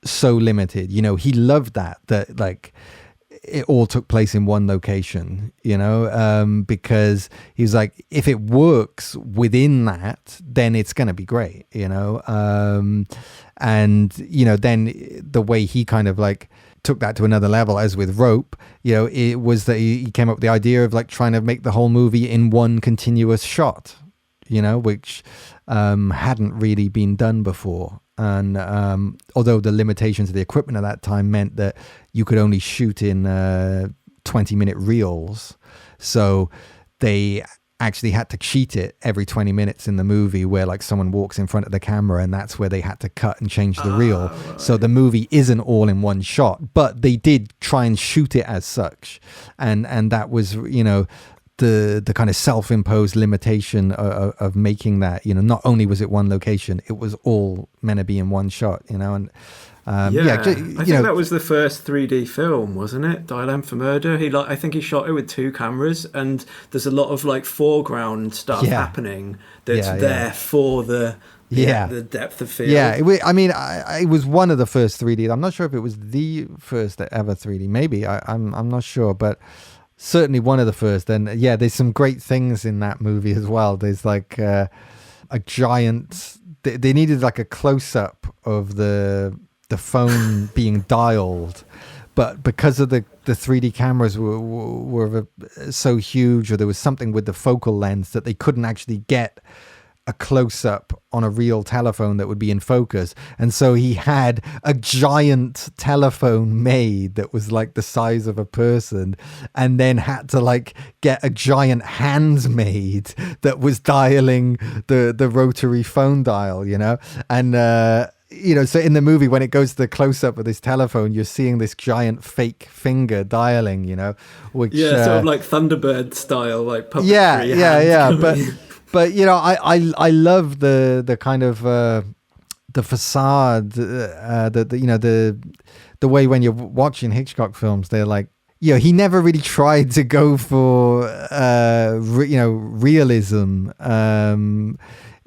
S2: so limited. You know, he loved that like it all took place in one location, you know, because he's like, if it works within that, then it's going to be great, you know. And, you know, then the way he kind of like took that to another level, as with Rope, you know, it was that he came up with the idea of like trying to make the whole movie in one continuous shot, you know, which hadn't really been done before. And although the limitations of the equipment at that time meant that you could only shoot in 20-minute reels, so they actually had to cheat it every 20 minutes in the movie, where like someone walks in front of the camera, and that's where they had to cut and change the reel. Right. So the movie isn't all in one shot, but they did try and shoot it as such, and that was, you know, the kind of self-imposed limitation of making that. You know, not only was it one location, it was all meant to be in one shot, you know. And I think
S1: that was the first 3D film, wasn't it? Dial M for Murder. I think he shot it with 2 cameras, and there's a lot of like foreground stuff happening that's there for the depth of field.
S2: Yeah, it was one of the first 3D. I'm not sure if it was the first ever 3D. Maybe I'm not sure, but certainly one of the first. And yeah, there's some great things in that movie as well. There's like a giant. They needed like a close up of the phone being dialed, but because of the 3D cameras were so huge, or there was something with the focal lens that they couldn't actually get a close-up on a real telephone that would be in focus. And so he had a giant telephone made that was like the size of a person, and then had to like get a giant hand made that was dialing the rotary phone dial, you know. And you know, so in the movie, when it goes to the close-up of this telephone, you're seeing this giant fake finger dialing, you know, which
S1: sort of like Thunderbird style, like puppetry.
S2: Yeah. But you know, I love the kind of the facade, the way when you're watching Hitchcock films, they're like, you know, he never really tried to go for realism.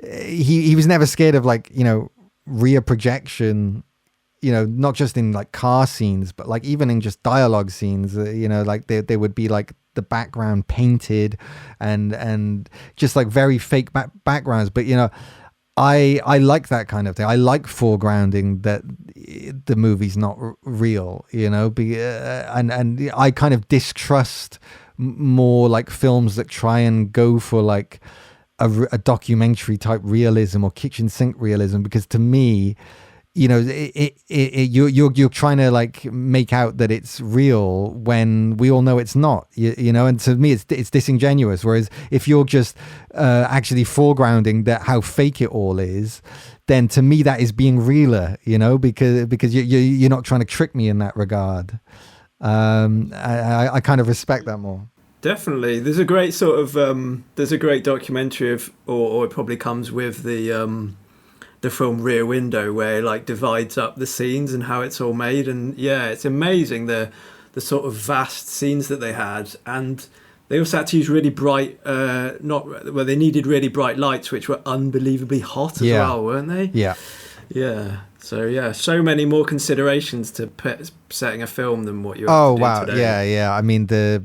S2: He was never scared of like, you know, rear projection, you know, not just in like car scenes, but like even in just dialogue scenes, you know, like there would be like the background painted and just like very fake backgrounds. But you know, I like that kind of thing. I like foregrounding that the movie's not real, you know, and I kind of distrust more like films that try and go for like a documentary type realism or kitchen sink realism, because to me, you know, you're trying to like make out that it's real when we all know it's not, you know. And to me, it's disingenuous. Whereas if you're just actually foregrounding that how fake it all is, then to me that is being realer, you know, because you're not trying to trick me in that regard. I kind of respect that more.
S1: Definitely. There's a great sort of there's a great documentary of, or it probably comes with the film Rear Window, where it like divides up the scenes and how it's all made. And yeah, it's amazing the sort of vast scenes that they had. And they also had to use really bright they needed really bright lights, which were unbelievably hot as well, weren't they? Yeah. So many more considerations to setting a film than what you have to do today.
S2: Yeah. I mean the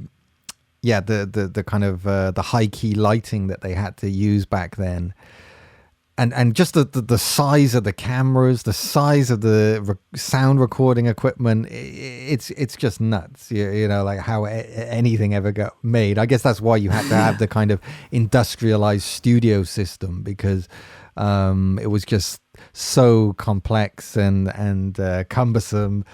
S2: kind of the high key lighting that they had to use back then, and just the size of the cameras, the size of the sound recording equipment, it's just nuts. You know, like how anything ever got made. I guess that's why you had to have the kind of industrialized studio system, because it was just so complex and cumbersome.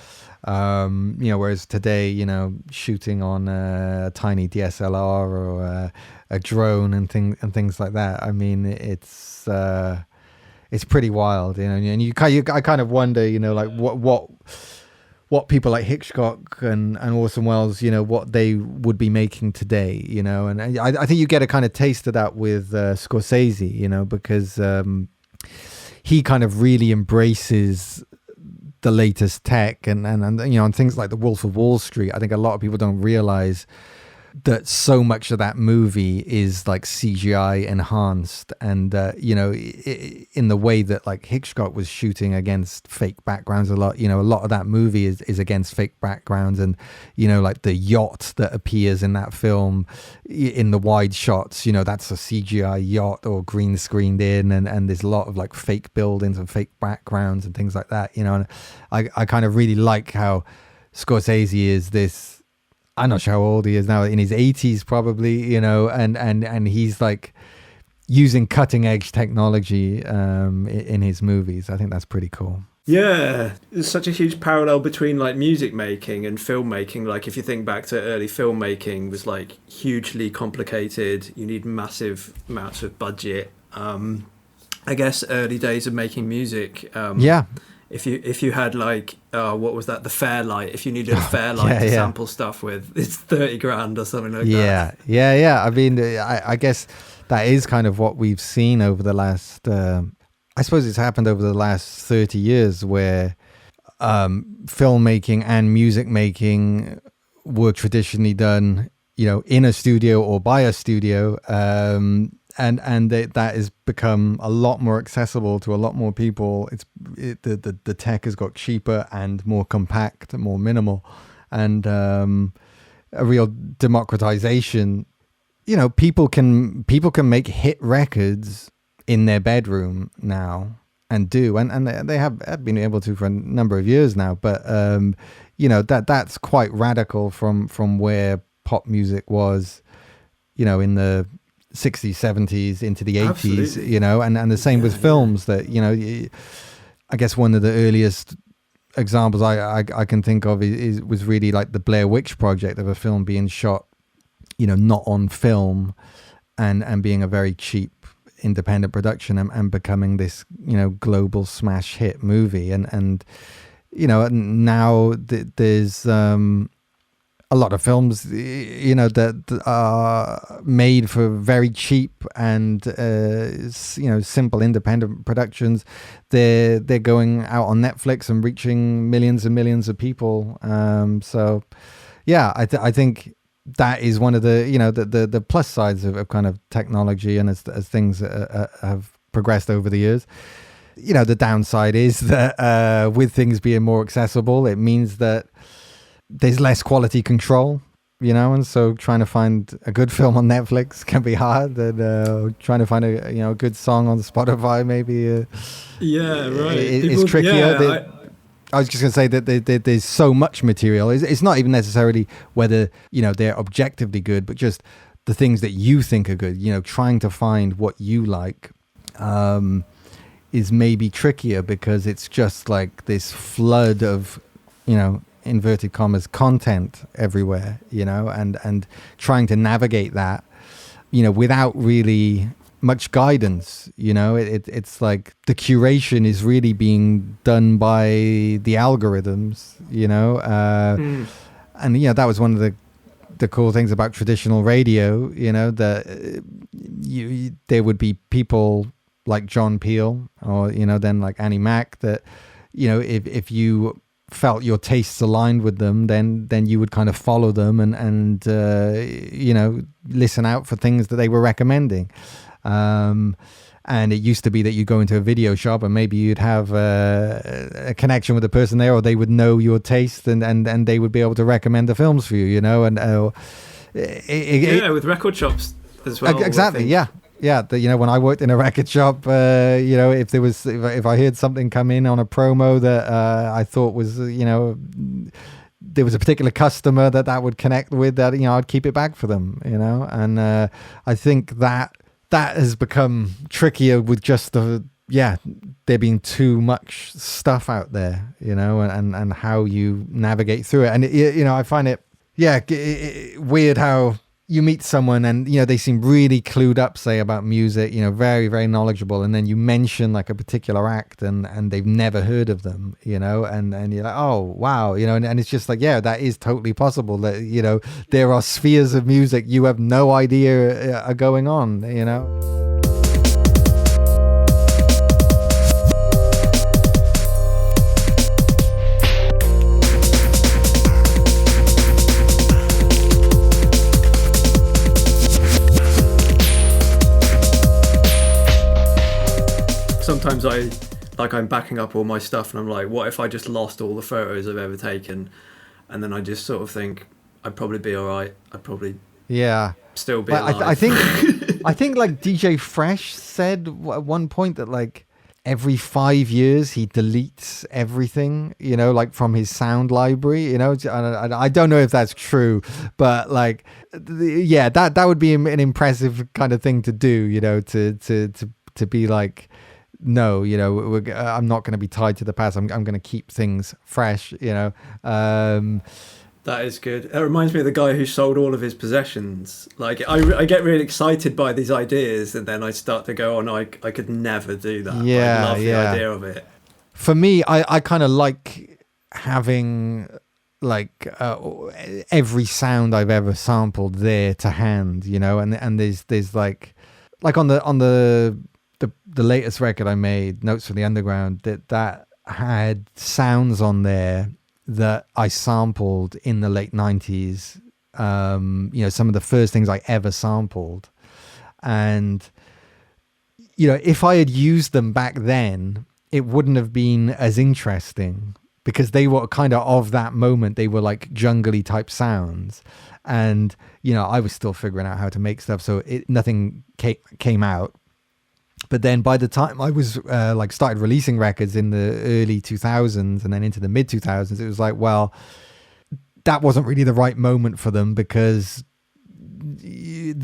S2: You know, whereas today, you know, shooting on a tiny DSLR or a drone and things like that, I mean, it's pretty wild, you know. And I kind of wonder, you know, like what people like Hitchcock and Orson Welles, you know, what they would be making today, you know. And I think you get a kind of taste of that with Scorsese, you know, because he kind of really embraces the latest tech and and things like The Wolf of Wall Street. I think a lot of people don't realize that so much of that movie is like CGI enhanced, and in the way that like Hitchcock was shooting against fake backgrounds a lot. A lot of that movie is against fake backgrounds, and like the yacht that appears in that film in the wide shots, that's a CGI yacht or green screened in, and there's a lot of like fake buildings and fake backgrounds and things like that. And I kind of really like how Scorsese is this. I'm not sure how old he is now, in his 80s probably, and he's like using cutting edge technology in his movies. I think that's pretty cool.
S1: Yeah, there's such a huge parallel between like music making and filmmaking. Like if you think back to early filmmaking, was like hugely complicated. You need massive amounts of budget. I guess early days of making music. If you had like what was that, the Fairlight, if you needed a Fairlight to sample stuff with, it's 30 grand or something like that.
S2: I mean, I guess that is kind of what we've seen over the last I suppose it's happened over the last 30 years where filmmaking and music making were traditionally done in a studio or by a studio, and that has become a lot more accessible to a lot more people. The tech has got cheaper and more compact, more minimal, and a real democratization. People can make hit records in their bedroom now, and they have been able to for a number of years now. But that's quite radical from where pop music was, in the 60s, 70s into the 80s. Absolutely. And the same with films. That I guess one of the earliest examples I can think of was really like the Blair Witch Project, of a film being shot not on film and being a very cheap independent production and becoming this global smash hit movie. And now there's a lot of films, that are made for very cheap and simple independent productions. They're going out on Netflix and reaching millions and millions of people. So, yeah, I think that is one of the the plus sides of kind of technology, and as things have progressed over the years. The downside is that with things being more accessible, it means that there's less quality control, and so trying to find a good film on Netflix can be hard, and trying to find a good song on Spotify maybe is trickier. I was just going to say that there's so much material. It's not even necessarily whether they're objectively good, but just the things that you think are good. Trying to find what you like is maybe trickier, because it's just like this flood of inverted commas content everywhere, and trying to navigate that without really much guidance. It's like the curation is really being done by the algorithms, and that was one of the cool things about traditional radio, that there would be people like John Peel or then like Annie Mac that if you felt your tastes aligned with them, then you would kind of follow them and listen out for things that they were recommending. And it used to be that you go into a video shop and maybe you'd have a connection with the person there, or they would know your taste and they would be able to recommend the films for you, and
S1: with record shops as well.
S2: Exactly, yeah. When I worked in a record shop, if I heard something come in on a promo that I thought was, there was a particular customer that would connect with, that I'd keep it back for them, and I think that has become trickier with just there being too much stuff out there, and how you navigate through it. And I find it weird how you meet someone and they seem really clued up, say, about music, very, very knowledgeable, and then you mention like a particular act and they've never heard of them, and you're like, oh wow, and it's just like, yeah, that is totally possible, that there are spheres of music you have no idea are going on.
S1: sometimes I'm backing up all my stuff and I'm like, what if I just lost all the photos I've ever taken? And then I just sort of think I'd probably be all right. I'd probably still be alive.
S2: I think like DJ Fresh said at one point that like every 5 years he deletes everything, you know, like from his sound library, you know. I don't know if that's true, but like, yeah, that would be an impressive kind of thing to do, you know, to be like, no, you know, I'm not going to be tied to the past. I'm going to keep things fresh, you know.
S1: That is good. It reminds me of the guy who sold all of his possessions. Like, I get really excited by these ideas, and then I start to go, oh no, I could never do that.
S2: Yeah,
S1: I love the idea of it.
S2: For me, I kind of like having like every sound I've ever sampled there to hand, you know, and there's like on the latest record I made, Notes from the Underground, that had sounds on there that I sampled in the late 90s, you know, some of the first things I ever sampled. And, you know, if I had used them back then, it wouldn't have been as interesting because they were kind of that moment. They were like jungly type sounds. And, you know, I was still figuring out how to make stuff. So nothing came out. But then by the time I was like started releasing records in the early 2000s and then into the mid 2000s, it was like, well, that wasn't really the right moment for them because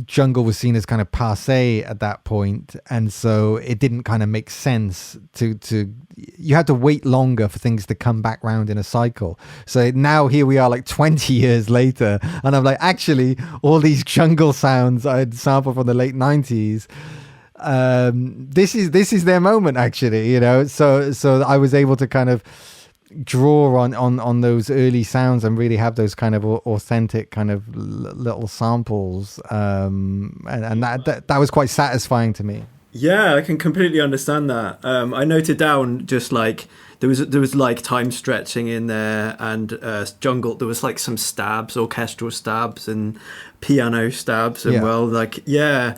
S2: jungle was seen as kind of passé at that point. And so it didn't kind of make sense to you had to wait longer for things to come back round in a cycle. So now here we are like 20 years later. And I'm like, actually, all these jungle sounds I'd sampled from the late 90s, this is their moment actually, you know. So I was able to kind of draw on those early sounds and really have those kind of authentic kind of little samples, and that was quite satisfying to me.
S1: Yeah, I can completely understand that. I noted down just like there was like time stretching in there and jungle. There was like some stabs, orchestral stabs and piano stabs, and well, like yeah.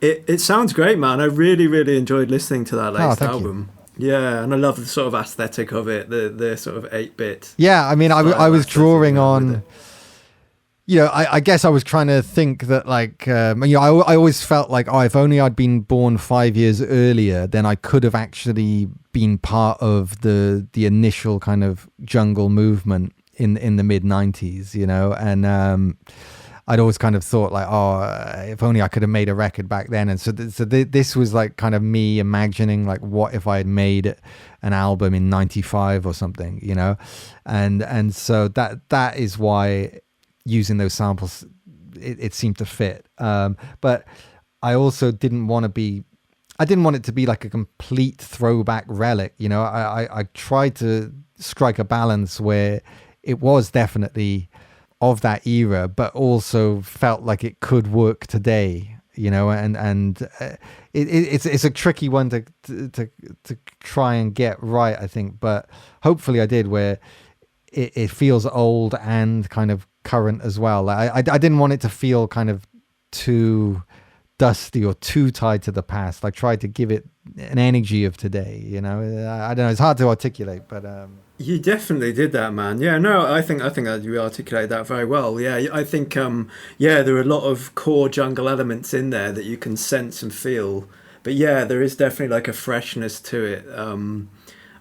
S1: It sounds great, man. I really, really enjoyed listening to that latest album. Yeah, and I love the sort of aesthetic of it, the sort of 8-bit.
S2: Yeah, I mean, I was drawing on, you know, I guess I was trying to think that like, you know, I always felt like, oh, if only I'd been born 5 years earlier, then I could have actually been part of the initial kind of jungle movement in the mid 90s, you know, and I'd always kind of thought like, oh, if only I could have made a record back then. And so this was like kind of me imagining like, what if I had made an album in 95 or something, you know? And so that is why using those samples, it seemed to fit. But I also didn't want it to be like a complete throwback relic, you know? I tried to strike a balance where it was definitely of that era, but also felt like it could work today, you know, and it's a tricky one to try and get right, I think, but hopefully I did, where it feels old and kind of current as well. I didn't want it to feel kind of too dusty or too tied to the past. I tried to give it an energy of today, you know. I don't know, it's hard to articulate, but
S1: you definitely did that, man. Yeah, no, I think that you articulated that very well. Yeah, I think there are a lot of core jungle elements in there that you can sense and feel. But yeah, there is definitely like a freshness to it.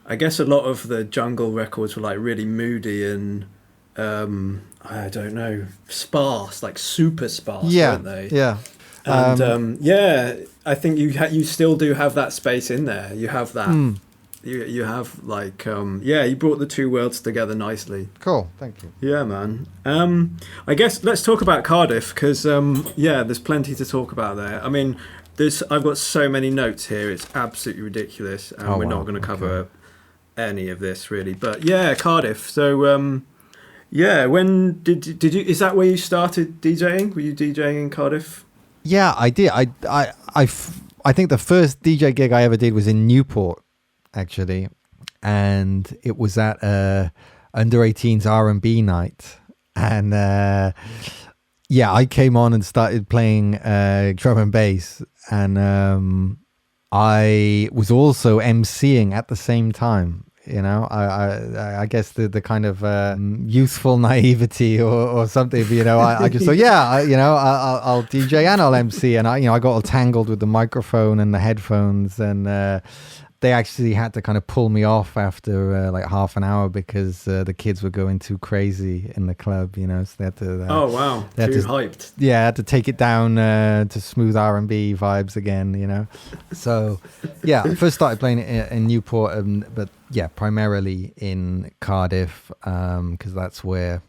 S1: I guess a lot of the jungle records were like really moody and I don't know, sparse, like super sparse, weren't they?
S2: Yeah.
S1: And I think you still do have that space in there. You have that. You have like you brought the two worlds together nicely.
S2: Cool, thank you.
S1: Yeah, man. I guess let's talk about Cardiff because there's plenty to talk about there. I mean, I've got so many notes here. It's absolutely ridiculous, and we're not going to cover any of this really. But yeah, Cardiff. So when did you? Is that where you started DJing? Were you DJing in Cardiff?
S2: Yeah, I did. I think the first DJ gig I ever did was in Newport, actually, and it was at under 18s R&B night, and I came on and started playing drum and bass, and I was also emceeing at the same time. You know, I guess the kind of youthful naivety or something. You know, I just thought, I'll DJ and I'll MC, and I got all tangled with the microphone and the headphones, and they actually had to kind of pull me off after like half an hour because the kids were going too crazy in the club. You know, so they had to.
S1: Oh wow! Too hyped.
S2: Yeah, I had to take it down to smooth R&B vibes again. You know, so yeah, I first started playing it in Newport, but yeah, primarily in Cardiff, because that's where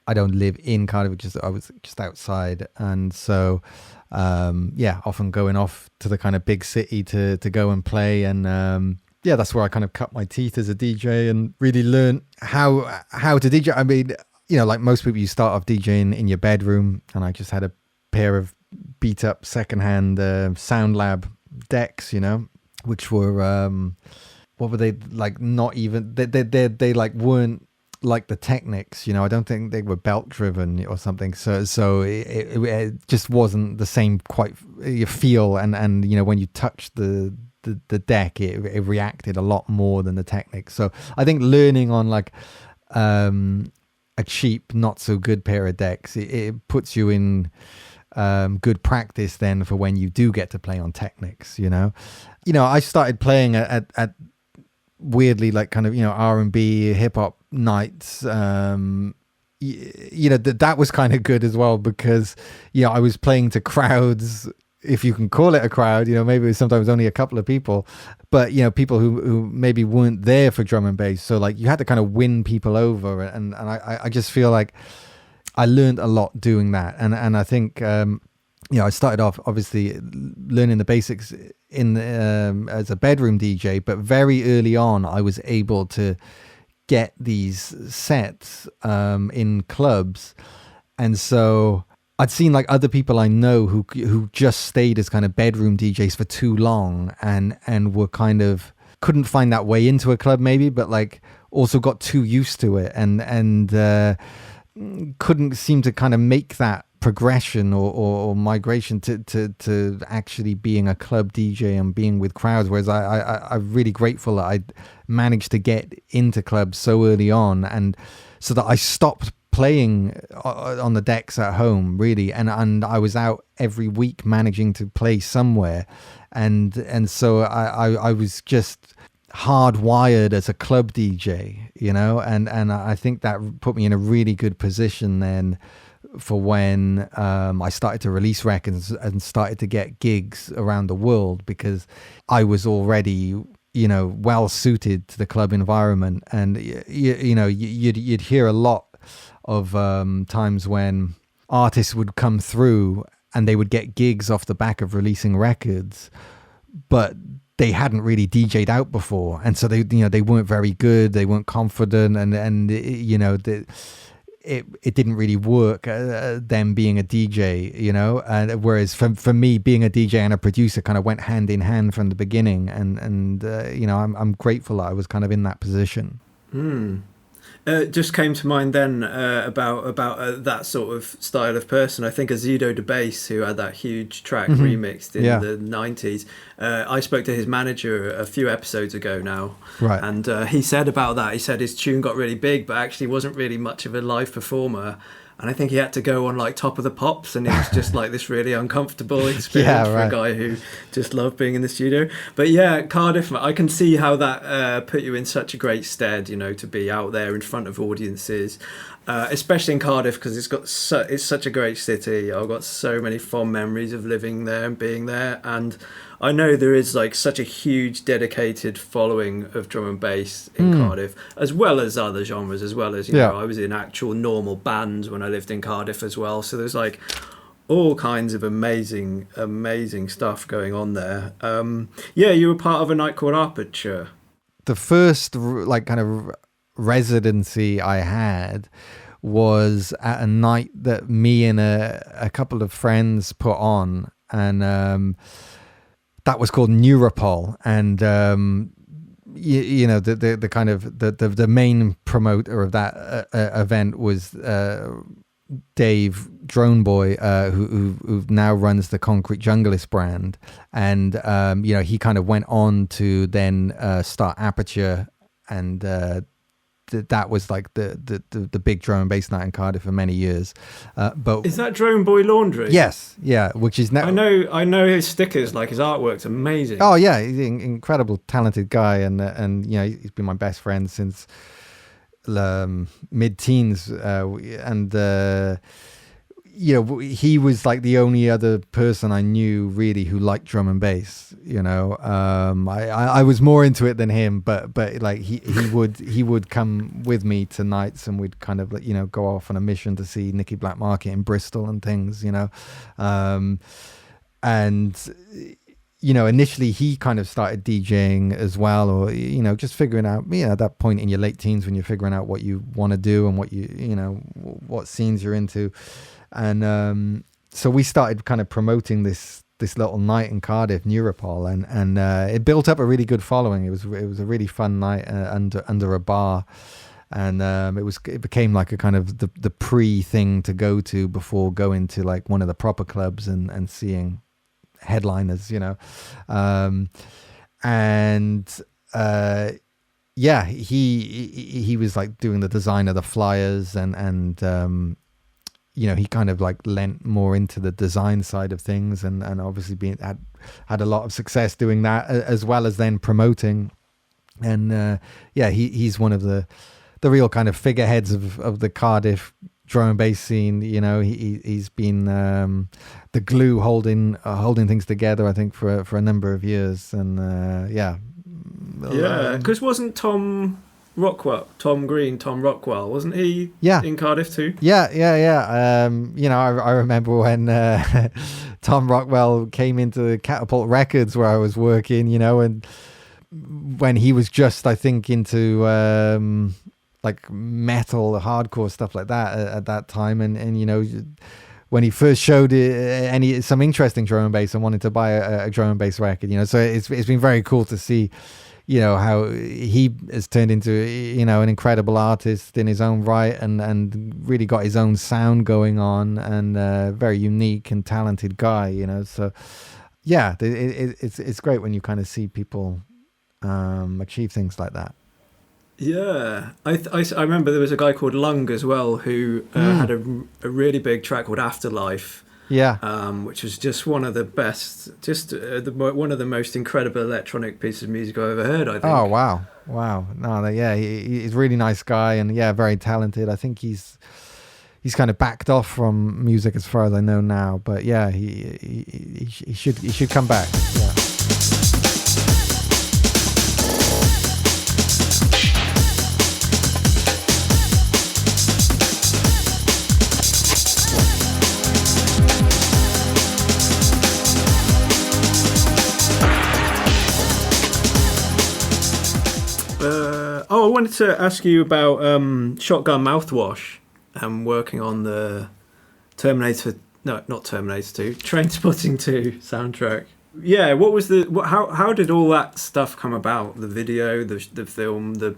S2: I don't live in Cardiff. I was just outside, and so. Often going off to the kind of big city to go and play, and that's where I kind of cut my teeth as a DJ and really learned how to DJ. I mean, you know, like most people, you start off DJing in your bedroom, and I just had a pair of beat up secondhand Sound Lab decks, you know, which were what were they like? Not even they like weren't like the Technics, you know. I don't think they were belt driven or something, so it just wasn't the same quite you feel, and you know, when you touch the deck, it reacted a lot more than the Technics. So I think learning on like a cheap, not so good pair of decks, it puts you in good practice then for when you do get to play on Technics. You know, I started playing at weirdly like kind of, you know, R&B hip hop nights. That was kind of good as well, because I was playing to crowds, if you can call it a crowd. You know, maybe it was sometimes only a couple of people, but you know, people who maybe weren't there for drum and bass, so like you had to kind of win people over, and I just feel like I learned a lot doing that, and I think I started off obviously learning the basics in as a bedroom DJ, but very early on I was able to get these sets in clubs, and so I'd seen like other people I know who just stayed as kind of bedroom DJs for too long, and were kind of couldn't find that way into a club maybe, but like also got too used to it, and couldn't seem to kind of make that progression or migration to actually being a club DJ and being with crowds. Whereas I'm really grateful that I managed to get into clubs so early on, and so that I stopped playing on the decks at home really, and I was out every week managing to play somewhere, and so I was just hardwired as a club DJ, you know, and I think that put me in a really good position then for when I started to release records and started to get gigs around the world, because I was already, you know, well suited to the club environment. And you'd hear a lot of times when artists would come through and they would get gigs off the back of releasing records, but they hadn't really DJ'd out before, and so they weren't very good, they weren't confident, and it didn't really work, them being a DJ, you know. And whereas for me, being a DJ and a producer kind of went hand in hand from the beginning, and I'm grateful that I was kind of in that position.
S1: Just came to mind then about that sort of style of person. I think Azido DeBass, who had that huge track remixed in the 90s. I spoke to his manager a few episodes ago now,
S2: right?
S1: And he said about that. He said his tune got really big, but actually wasn't really much of a live performer. And I think he had to go on like Top of the Pops, and it was just like this really uncomfortable experience for a guy who just loved being in the studio. But yeah, Cardiff, I can see how that put you in such a great stead, you know, to be out there in front of audiences, especially in Cardiff, because it's such a great city. I've got so many fond memories of living there and being there, and I know there is like such a huge dedicated following of drum and bass in Cardiff, as well as other genres, as well as, you know, I was in actual normal bands when I lived in Cardiff as well. So there's like all kinds of amazing stuff going on there. You were part of a night called Aperture.
S2: The first like kind of residency I had was at a night that me and a couple of friends put on, and that was called Neuropol, and you know, the kind of the main promoter of that event was Dave Drone Boy, who now runs the Concrete Junglist brand, and he kind of went on to then start Aperture, and that was like the big drum and bass night in Cardiff for many years. But
S1: is that Drone Boy Laundry?
S2: Yes, yeah, which is now. I
S1: know his stickers, like his artwork's amazing.
S2: Oh yeah, he's an incredible, talented guy, and he's been my best friend since mid-teens, and he was like the only other person I knew really who liked drum and bass. I was more into it than him, but like he would come with me to nights, and we'd kind of go off on a mission to see Nicky Black Market in Bristol and things, and initially he kind of started DJing as well, or just figuring out, at that point in your late teens when you're figuring out what you want to do and what what scenes you're into. And so we started kind of promoting this little night in Cardiff, Neuropol, and it built up a really good following. It was a really fun night under a bar, and it became like a kind of the pre thing to go to before going to like one of the proper clubs and seeing headliners, he was like doing the design of the flyers, and he kind of like lent more into the design side of things, and obviously had a lot of success doing that, as well as then promoting. And he's one of the real kind of figureheads of the Cardiff drum and bass scene. He's been the glue holding things together, I think, for a number of years. And
S1: because wasn't Tom Rockwell, wasn't he in Cardiff too?
S2: Yeah. I remember when Tom Rockwell came into Catapult Records where I was working, and when he was just, I think, into like metal, hardcore stuff like that at that time, and when he first showed some interest in drum and bass and wanted to buy a drum and bass record, so it's been very cool to see how he has turned into an incredible artist in his own right, and really got his own sound going on, and very unique and talented guy. So yeah, it's great when you kind of see people achieve things like that.
S1: Yeah, I remember there was a guy called Lung as well who had a really big track called Afterlife.
S2: Yeah,
S1: which was just one of the best, one of the most incredible electronic pieces of music I've ever heard, I think.
S2: Oh, wow. No, he's a really nice guy, and very talented. I think he's kind of backed off from music as far as I know now, but he should come back. Yeah.
S1: I wanted to ask you about Shotgun Mouthwash and working on the not Terminator 2, Trainspotting 2 soundtrack. Yeah, what was how did all that stuff come about? The video, the film, the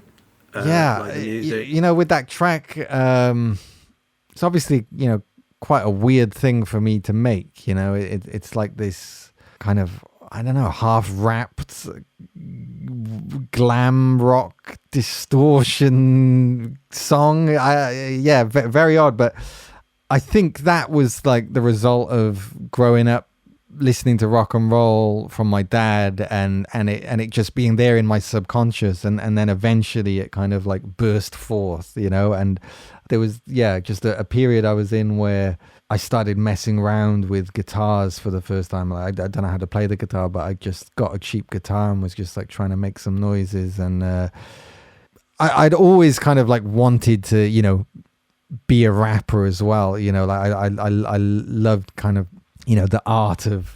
S1: music?
S2: With that track, it's obviously, quite a weird thing for me to make. It's like this kind of, I don't know, half-wrapped glam rock distortion song. Very odd, but I think that was like the result of growing up listening to rock and roll from my dad, and it just being there in my subconscious, and then eventually it kind of like burst forth, and there was just a period I was in where I started messing around with guitars for the first time. I don't know how to play the guitar, but I just got a cheap guitar and was just like trying to make some noises. And I'd always kind of like wanted to, be a rapper as well. I loved kind of, the art of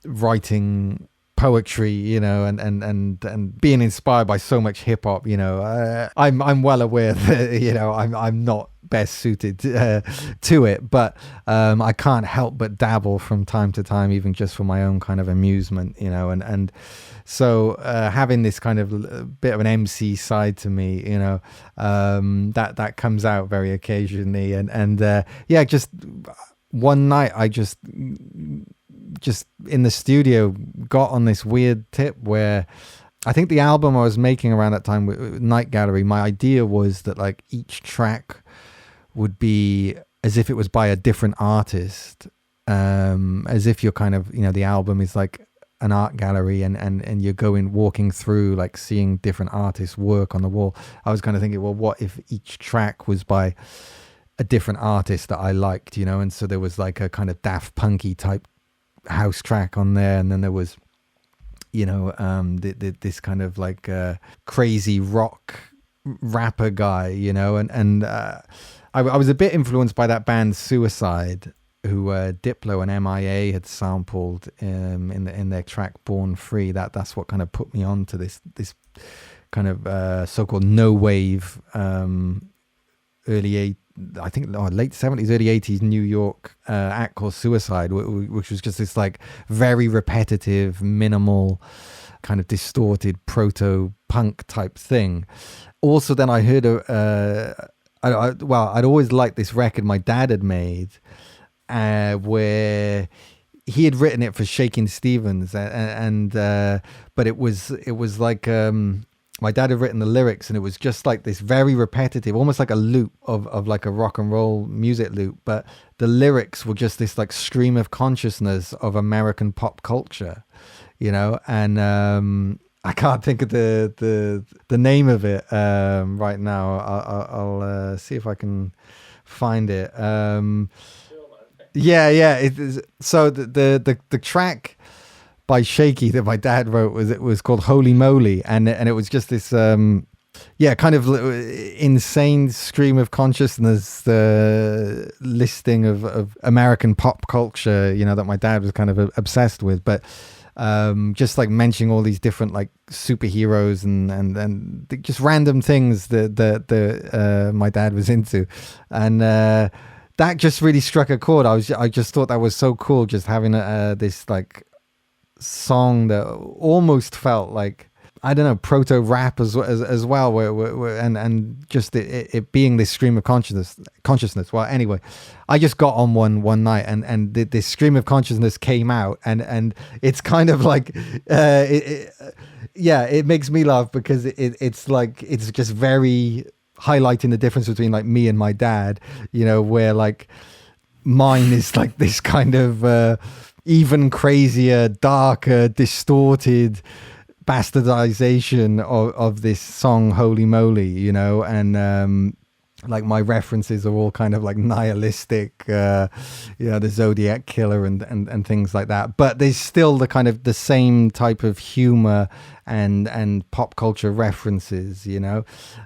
S2: writing poetry, and being inspired by so much hip hop. I'm well aware that, I'm not best suited to it, but I can't help but dabble from time to time, even just for my own kind of amusement, you know, and so having this kind of bit of an MC side to me, you know, that comes out very occasionally, and yeah, just one night I just in the studio got on this weird tip where I think the album I was making around that time with Night Gallery, my idea was that like each track would be as if it was by a different artist, as if you're kind of, you know, the album is like an art gallery and you're walking through, like seeing different artists work on the wall. I was kind of thinking, well, what if each track was by a different artist that I liked, you know? And so there was like a kind of Daft Punky type house track on there, and then there was, you know, this kind of like crazy rock rapper guy, you know, and I was a bit influenced by that band Suicide, who Diplo and MIA had sampled in their track Born Free. That's what kind of put me on to this kind of so-called no wave I think late 70s, early 80s New York act called Suicide, which was just this like very repetitive, minimal, kind of distorted proto-punk type thing. Also, then I heard I'd always liked this record my dad had made, where he had written it for Shakin' Stevens, and but it was like my dad had written the lyrics, and it was just like this very repetitive, almost like a loop of like a rock and roll music loop. But the lyrics were just this like stream of consciousness of American pop culture, you know. And I can't think of the name of it right now. I'll see if I can find it. Yeah. It is, so the track by Shaky that my dad wrote was called Holy Moly, and it was just this kind of insane stream of consciousness listing of American pop culture, you know, that my dad was kind of obsessed with, but just like mentioning all these different like superheroes and just random things that my dad was into, and that just really struck a chord. I just thought that was so cool, just having this like song that almost felt like, I don't know, proto rap as well, where and just it being this stream of consciousness. Well, anyway, I just got on one night, and this stream of consciousness came out, and it's kind of like it makes me laugh because it's like it's just very highlighting the difference between like me and my dad, you know, where like mine is like this kind of even crazier, darker, distorted bastardization of this song Holy Moly, you know, and like my references are all kind of like nihilistic, you know, the Zodiac Killer and things like that, but there's still the kind of the same type of humor and pop culture references, you know.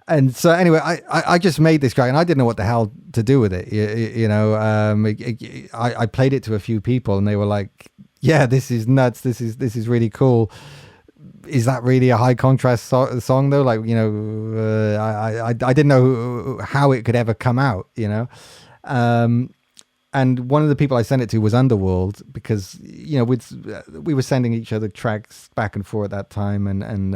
S2: And so anyway, I just made this track, and I didn't know what the hell to do with it, you know. I played it to a few people, and they were like, yeah, this is nuts, this is really cool. Is that really a high contrast song though? Like, you know, I didn't know how it could ever come out, you know. And one of the people I sent it to was Underworld, because, you know, we were sending each other tracks back and forth at that time, and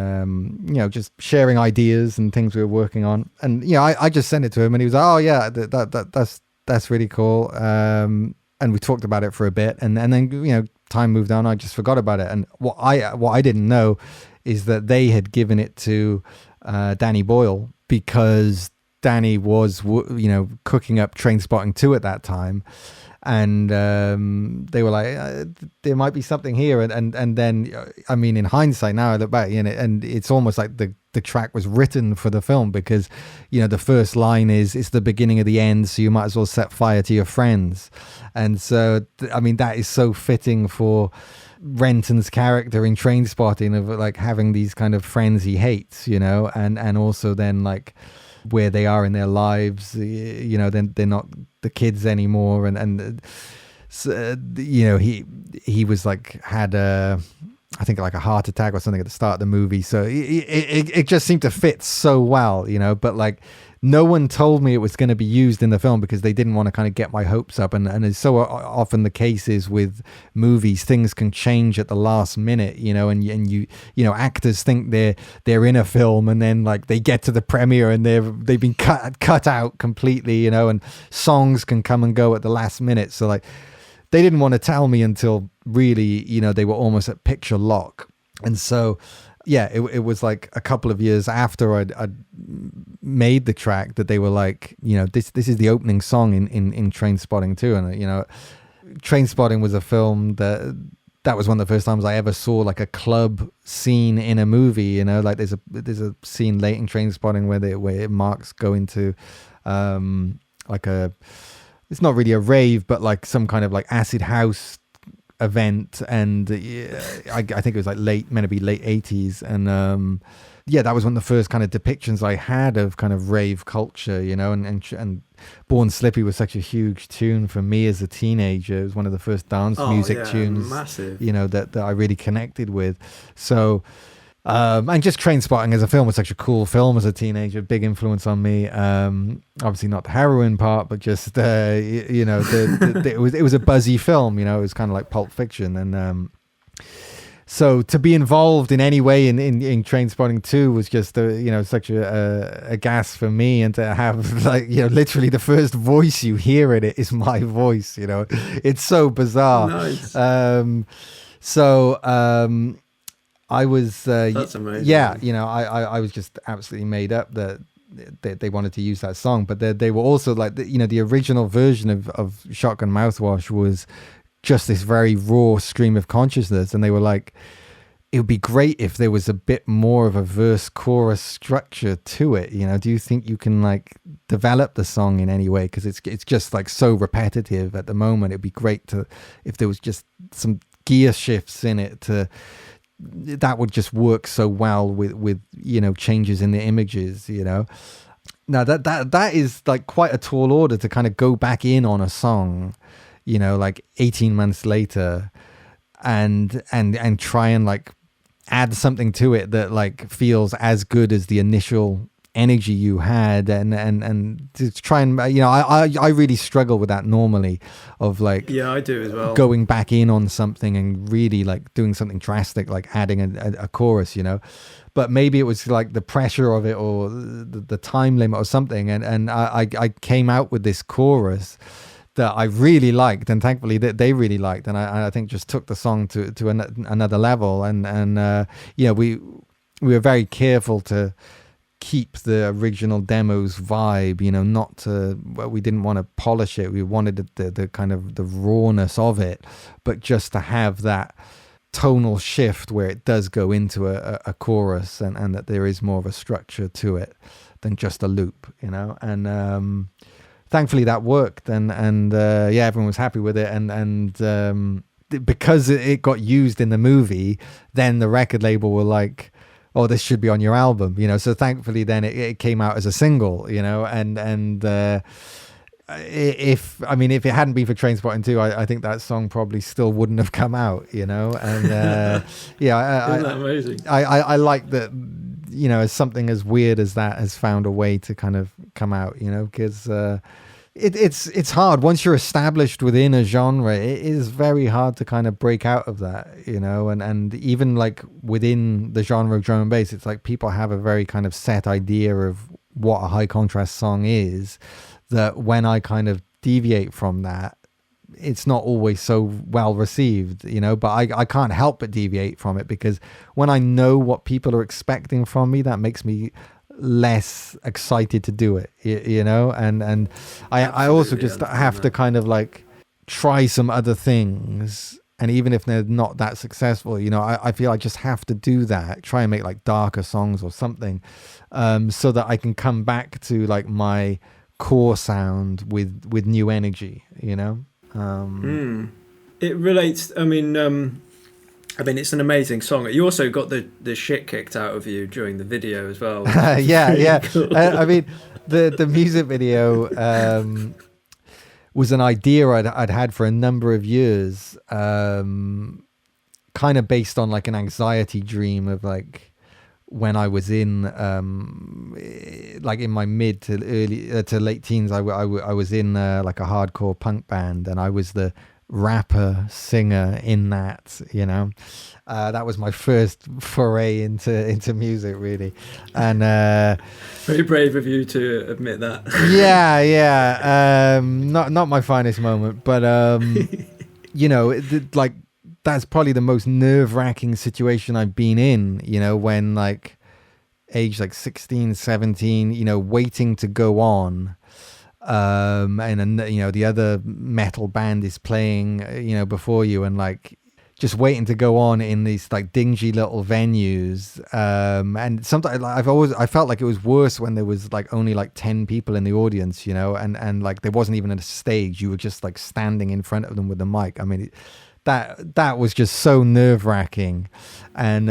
S2: you know, just sharing ideas and things we were working on. And, you know, I just sent it to him, and he was like, oh yeah, that's really cool. And we talked about it for a bit, and then, you know, time moved on. I just forgot about it. And what I didn't know is that they had given it to Danny Boyle, because Danny was, you know, cooking up Trainspotting 2 at that time, and they were like, there might be something here, and then, I mean, in hindsight now I look back, you know, and it's almost like the track was written for the film, because, you know, the first line is, it's the beginning of the end, so you might as well set fire to your friends. And so I mean, that is so fitting for Renton's character in Trainspotting, of like having these kind of friends he hates, you know, and also then like where they are in their lives, you know, then they're not the kids anymore, and so, you know, he was like had I think like a heart attack or something at the start of the movie, so it just seemed to fit so well, you know. But like no one told me it was going to be used in the film because they didn't want to kind of get my hopes up. And it's so often the case is with movies, things can change at the last minute, you know, and you know, actors think they're in a film, and then like they get to the premiere and they've been cut out completely, you know, and songs can come and go at the last minute. So like they didn't want to tell me until really, you know, they were almost at picture lock. And so yeah, it was like a couple of years after I'd made the track that they were like, you know, this is the opening song in Trainspotting too. And, you know, Trainspotting was a film that was one of the first times I ever saw like a club scene in a movie, you know, like there's a scene late in Trainspotting where Mark's going to like it's not really a rave, but like some kind of like acid house event, and I think it was like meant to be late 80s, and yeah, that was one of the first kind of depictions I had of kind of rave culture, you know, and Born Slippy was such a huge tune for me as a teenager. It was one of the first dance music tunes,
S1: massive,
S2: you know, that I really connected with. So and just Trainspotting as a film was such a cool film as a teenager, big influence on me. Obviously not the heroin part, but just you know, it was a buzzy film, you know, it was kind of like Pulp Fiction. And so to be involved in any way in Trainspotting 2 was just you know, such a gas for me, and to have like, you know, literally the first voice you hear in it is my voice, you know, it's so bizarre.
S1: Nice.
S2: I was
S1: that's amazing.
S2: Yeah, you know, I was just absolutely made up that they wanted to use that song, but they were also like, you know, the original version of Shotgun Mouthwash was just this very raw stream of consciousness, and they were like, it would be great if there was a bit more of a verse chorus structure to it, you know, do you think you can like develop the song in any way, because it's just like so repetitive at the moment. It'd be great if there was just some gear shifts in it that would just work so well with you know, changes in the images, you know. Now that is like quite a tall order to kind of go back in on a song, you know, like 18 months later and try and like add something to it that like feels as good as the initial energy you had, and to try and, you know, I really struggle with that normally, of like,
S1: yeah, I do as well,
S2: going back in on something and really like doing something drastic, like adding a chorus, you know. But maybe it was like the pressure of it, or the time limit or something, and I came out with this chorus that I really liked, and thankfully that they really liked, and I think just took the song to another level, and you know, we were very careful to keep the original demo's vibe, you know, we didn't want to polish it. We wanted the kind of the rawness of it, but just to have that tonal shift where it does go into a chorus, and that there is more of a structure to it than just a loop, you know. And thankfully that worked, and yeah, everyone was happy with it, and because it got used in the movie, then the record label were like, oh, this should be on your album, you know. So thankfully then it came out as a single, you know, and if it hadn't been for Trainspotting 2, I think that song probably still wouldn't have come out, you know. And yeah,
S1: isn't that amazing?
S2: I like that, you know, as something as weird as that has found a way to kind of come out, you know, because it's hard once you're established within a genre. It is very hard to kind of break out of that, you know, and even like within the genre of drum and bass, it's like people have a very kind of set idea of what a high contrast song is, that when I kind of deviate from that, it's not always so well received, you know. But I can't help but deviate from it, because when I know what people are expecting from me, that makes me less excited to do it, you know. And I also just have to kind of like try some other things, and even if they're not that successful, you know, I feel I just have to do that, try and make like darker songs or something, so that I can come back to like my core sound with new energy, you know.
S1: It relates, I mean, it's an amazing song. You also got the shit kicked out of you during the video as well.
S2: Yeah. Cool. I mean, the music video was an idea I'd had for a number of years, kind of based on like an anxiety dream of like when I was in like in my mid to early to late teens. I was in like a hardcore punk band, and I was the rapper singer in that, you know. That was my first foray into music, really. And
S1: very brave of you to admit that.
S2: yeah. Not my finest moment, but you know, like, that's probably the most nerve-wracking situation I've been in, you know, when like age like 16, 17, you know, waiting to go on. And you know, the other metal band is playing, you know, before you, and like just waiting to go on in these like dingy little venues. And sometimes I felt like it was worse when there was like only like 10 people in the audience, you know, and like there wasn't even a stage. You were just like standing in front of them with the mic. I mean, that was just so nerve-wracking, and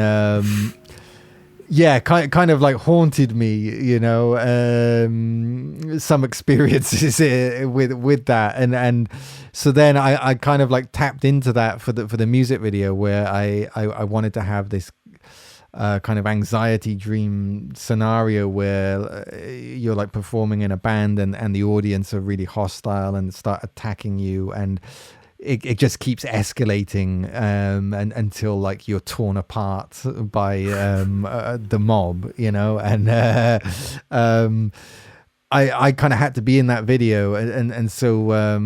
S2: yeah, kind of like haunted me, you know, some experiences with that, and so then I kind of like tapped into that for the music video, where I wanted to have this kind of anxiety dream scenario where you're like performing in a band, and the audience are really hostile and start attacking you, and it just keeps escalating and until like you're torn apart by the mob, you know. And I kind of had to be in that video, and so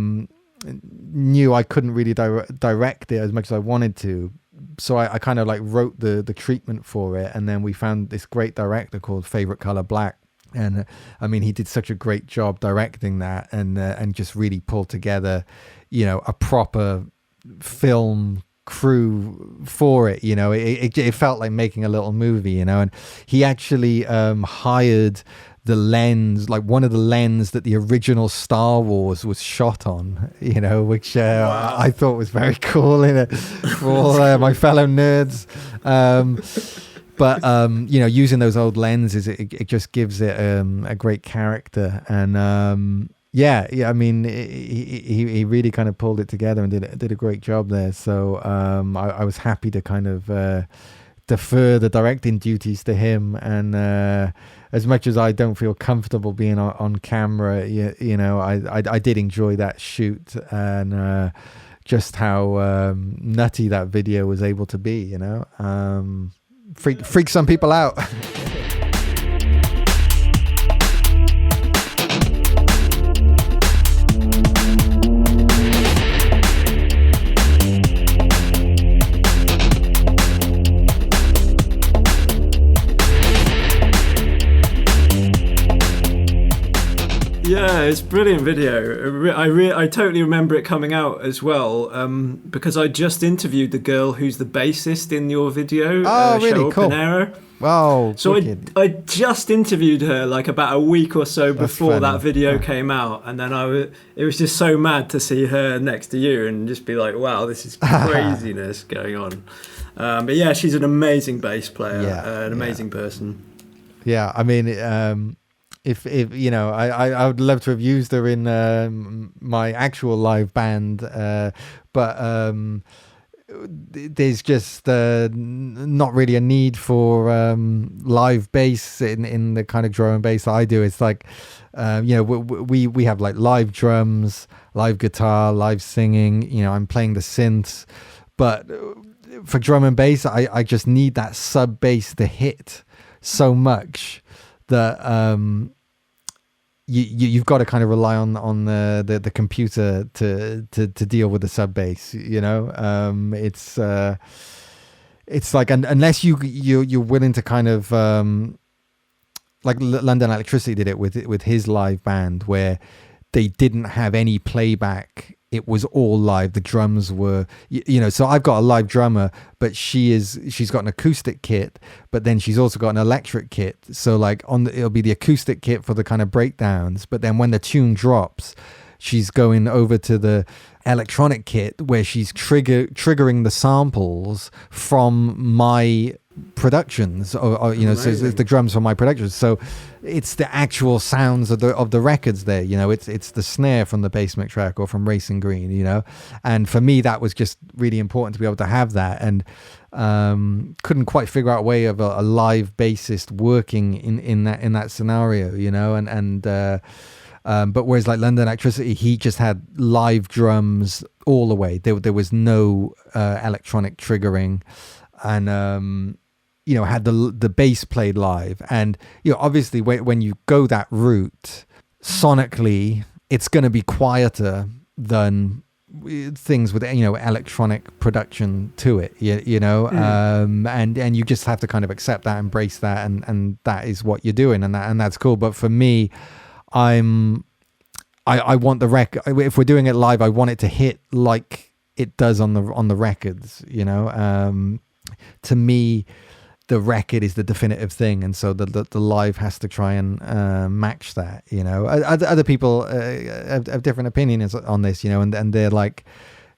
S2: knew I couldn't really direct it as much as I wanted to. So I kind of like wrote the treatment for it, and then we found this great director called Favorite Color Black. And I mean, he did such a great job directing that, and just really pulled together, you know, a proper film crew for it. You know, it felt like making a little movie, you know. And he actually hired the lens, like one of the lens that the original Star Wars was shot on, you know, which wow. I thought was very cool in it for all my fellow nerds. But you know, using those old lenses, it just gives it a great character. And yeah. I mean, he really kind of pulled it together and did a great job there. So I was happy to kind of defer the directing duties to him. And as much as I don't feel comfortable being on camera, you know, I did enjoy that shoot, and just how nutty that video was able to be, you know. Freak some people out.
S1: Yeah, it's a brilliant video. I totally remember it coming out as well, because I just interviewed the girl who's the bassist in your video.
S2: Oh, really? Cool.
S1: Panera.
S2: Wow.
S1: So I just interviewed her like about a week or so before that video came out, and then it was just so mad to see her next to you and just be like, wow, this is craziness going on. But yeah, she's an amazing bass player, an amazing person.
S2: Yeah, I mean, if you know, I would love to have used her in my actual live band, but there's just not really a need for live bass in the kind of drum and bass I do. It's like you know, we have like live drums, live guitar, live singing, you know. I'm playing the synths, but for drum and bass I just need that sub bass to hit so much that you've got to kind of rely on the computer to deal with the sub bass, you know. It's like, unless you're willing to kind of like London Electricity did it with his live band, where they didn't have any playback. It was all live. The drums were, you know, so I've got a live drummer, but she's got an acoustic kit, but then she's also got an electric kit. So like it'll be the acoustic kit for the kind of breakdowns, but then when the tune drops, she's going over to the electronic kit where she's triggering the samples from my productions, or you know, so it's the drums for my productions. So it's the actual sounds of the records there. You know, it's the snare from the Basement track or from Racing Green. You know, and for me that was just really important to be able to have that, and couldn't quite figure out a way of a live bassist working in that scenario. You know, but whereas like London Electricity, he just had live drums all the way. There was no electronic triggering, and you know, had the bass played live. And you know, obviously when you go that route, sonically it's going to be quieter than things with, you know, electronic production to it. You know, and you just have to kind of accept that, embrace that, and that is what you're doing, and that's cool. But for me, I want the record, if we're doing it live, I want it to hit like it does on the records, you know. To me, the record is the definitive thing, and so the live has to try and match that, you know. Other people have different opinions on this, you know, and they're like,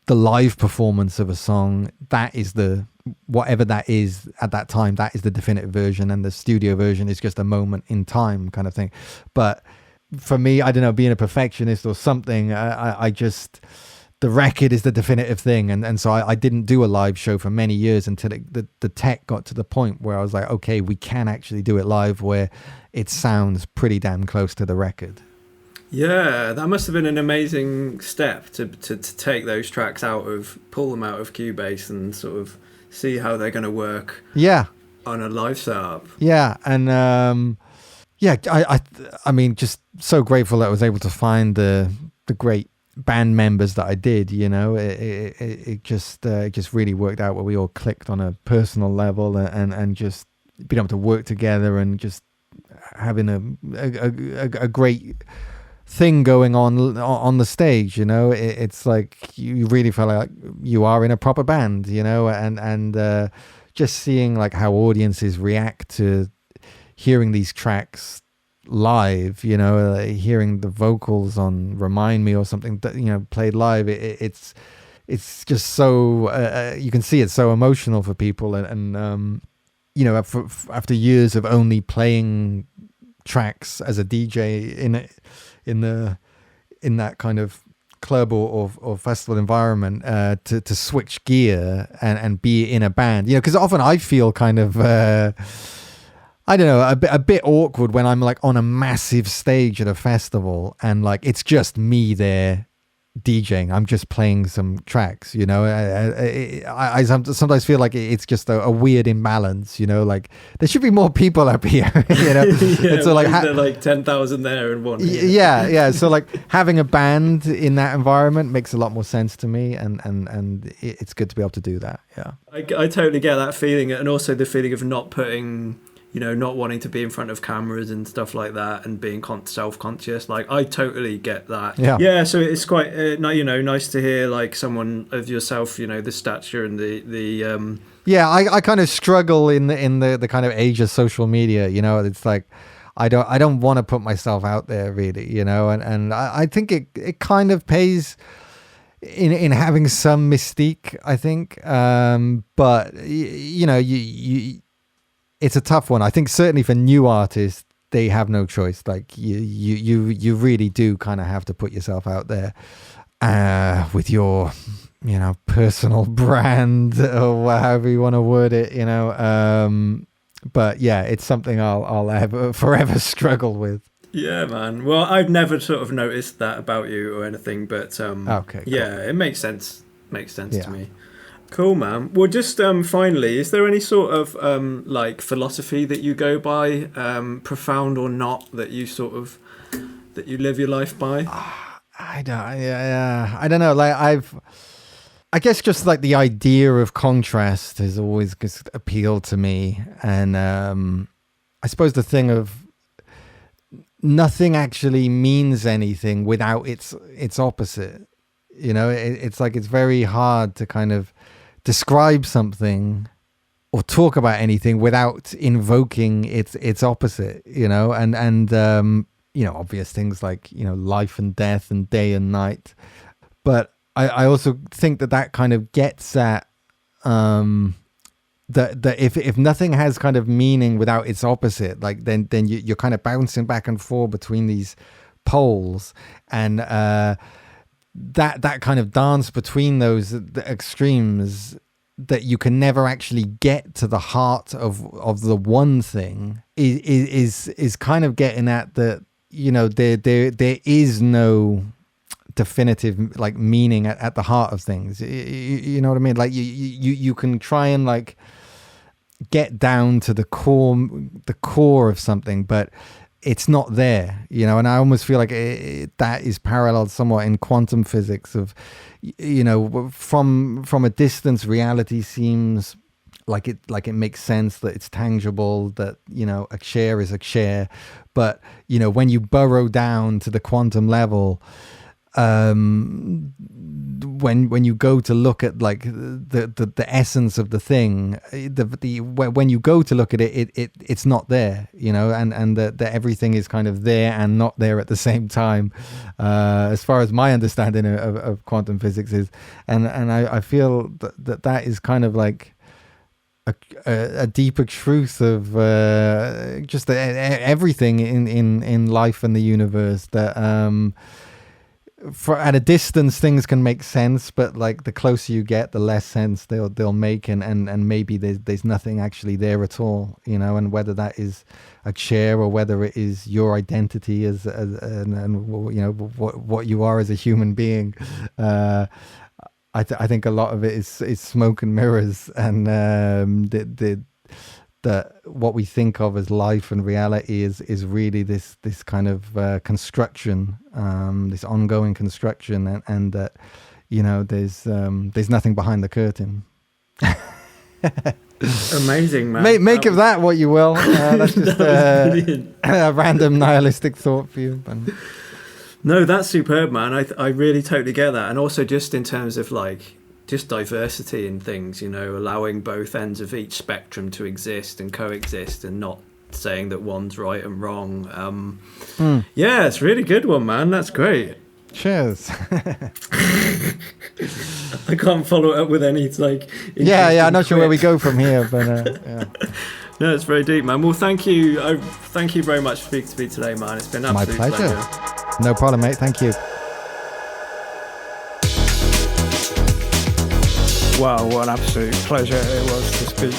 S2: the live performance of a song, that is whatever that is at that time, that is the definitive version, and the studio version is just a moment in time kind of thing. But for me, I don't know, being a perfectionist or something, I just, the record is the definitive thing. And so I didn't do a live show for many years until the tech got to the point where I was like, okay, we can actually do it live where it sounds pretty damn close to the record.
S1: Yeah, that must have been an amazing step to take those tracks pull them out of Cubase and sort of see how they're going to work.
S2: Yeah.
S1: On a live setup.
S2: Yeah. And, yeah, I mean, just so grateful that I was able to find the great band members that I did. You know, it just really worked out where we all clicked on a personal level, and just being able to work together and just having a great thing going on the stage. You know, it's like you really felt like you are in a proper band. You know, and just seeing like how audiences react to hearing these tracks live, you know, hearing the vocals on Remind Me or something that, you know, played live, it's just so you can see it's so emotional for people, and you know, after years of only playing tracks as a DJ in that kind of club or festival environment, to switch gear and be in a band, you know, because often I feel kind of I don't know, a bit awkward when I'm like on a massive stage at a festival and like it's just me there DJing. I'm just playing some tracks, you know. I sometimes feel like it's just a weird imbalance, you know. Like there should be more people up here, you know.
S1: Yeah,
S2: and so like
S1: there like 10,000 there and one.
S2: Yeah. So like having a band in that environment makes a lot more sense to me, and it's good to be able to do that. Yeah,
S1: I totally get that feeling, and also the feeling of not putting, you know, not wanting to be in front of cameras and stuff like that, and being self-conscious. Like, I totally get that. Yeah. So it's quite, you know, nice to hear like someone of yourself, you know, the stature and the.
S2: Yeah, I kind of struggle in the kind of age of social media. You know, it's like I don't want to put myself out there really. You know, and I think it kind of pays in having some mystique, I think. But you know, it's a tough one. I think certainly for new artists, they have no choice. Like you really do kind of have to put yourself out there with your, you know, personal brand or however you want to word it, you know. But yeah, it's something I'll have forever struggle with.
S1: Yeah, man. Well, I've never sort of noticed that about you or anything, but
S2: okay, cool.
S1: Yeah, it makes sense. To me. Cool, man. Well, just finally, is there any sort of like philosophy that you go by, profound or not, that you live your life by?
S2: I don't know. Like I guess just like the idea of contrast has always just appealed to me, and I suppose the thing of nothing actually means anything without its opposite. You know, it's like it's very hard to kind of describe something or talk about anything without invoking its opposite, you know, and you know, obvious things like, you know, life and death and day and night. But I also think that kind of gets at that if nothing has kind of meaning without its opposite, like then you're kind of bouncing back and forth between these poles, and that kind of dance between those extremes, that you can never actually get to the heart of the one thing, is kind of getting at that, you know, there is no definitive like meaning at the heart of things. You know what I mean? Like you can try and like get down to the core of something, but it's not there, you know. And I almost feel like that is paralleled somewhat in quantum physics of, you know, from a distance, reality seems like it makes sense, that it's tangible, that, you know, a chair is a chair. But, you know, when you burrow down to the quantum level, when you go to look at like the essence of the thing, when you go to look at it's not there, you know, and that everything is kind of there and not there at the same time, as far as my understanding of quantum physics is. And I feel that is kind of like a deeper truth of just everything in life and the universe, that for at a distance things can make sense, but like the closer you get, the less sense they'll make, and maybe there's nothing actually there at all, you know. And whether that is a chair or whether it is your identity as and you know what you are as a human being, I think a lot of it is smoke and mirrors, and that what we think of as life and reality is really this kind of construction, this ongoing construction, and that, you know, there's nothing behind the curtain.
S1: Amazing, man.
S2: Make of that what you will. That's just a random nihilistic thought for you. But...
S1: No, that's superb, man. I really totally get that. And also just in terms of like just diversity in things, you know, allowing both ends of each spectrum to exist and coexist, and not saying that one's right and wrong. Yeah, it's a really good one, man. That's great.
S2: Cheers.
S1: I can't follow it up with any like
S2: yeah I'm not sure where we go from here, but yeah.
S1: No, it's very deep, man. Well, thank you very much for speaking to me today, man. It's been an absolute pleasure.
S2: No problem, mate. Thank you.
S1: Wow, what an absolute pleasure it was to speak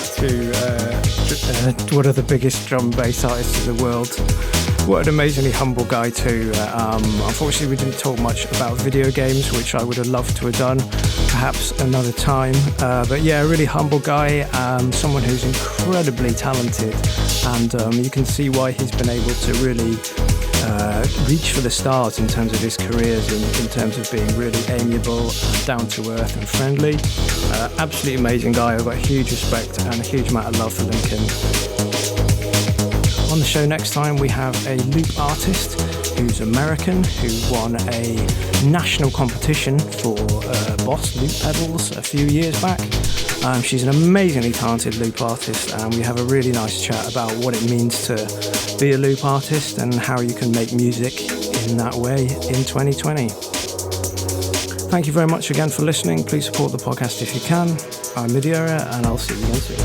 S1: to one of the biggest drum and bass artists in the world. What an amazingly humble guy too. Unfortunately, we didn't talk much about video games, which I would have loved to have done perhaps another time. But yeah, a really humble guy, someone who's incredibly talented, and you can see why he's been able to really reach for the stars in terms of his careers, in terms of being really amiable, down to earth and friendly. Absolutely amazing guy. I've got huge respect and a huge amount of love for Lincoln. On the show next time, we have a loop artist who's American, who won a national competition for Boss loop pedals a few years back. She's an amazingly talented loop artist, and we have a really nice chat about what it means to be a loop artist and how you can make music in that way in 2020. Thank you very much again for listening. Please support the podcast if you can. I'm midierror, and I'll see you again soon.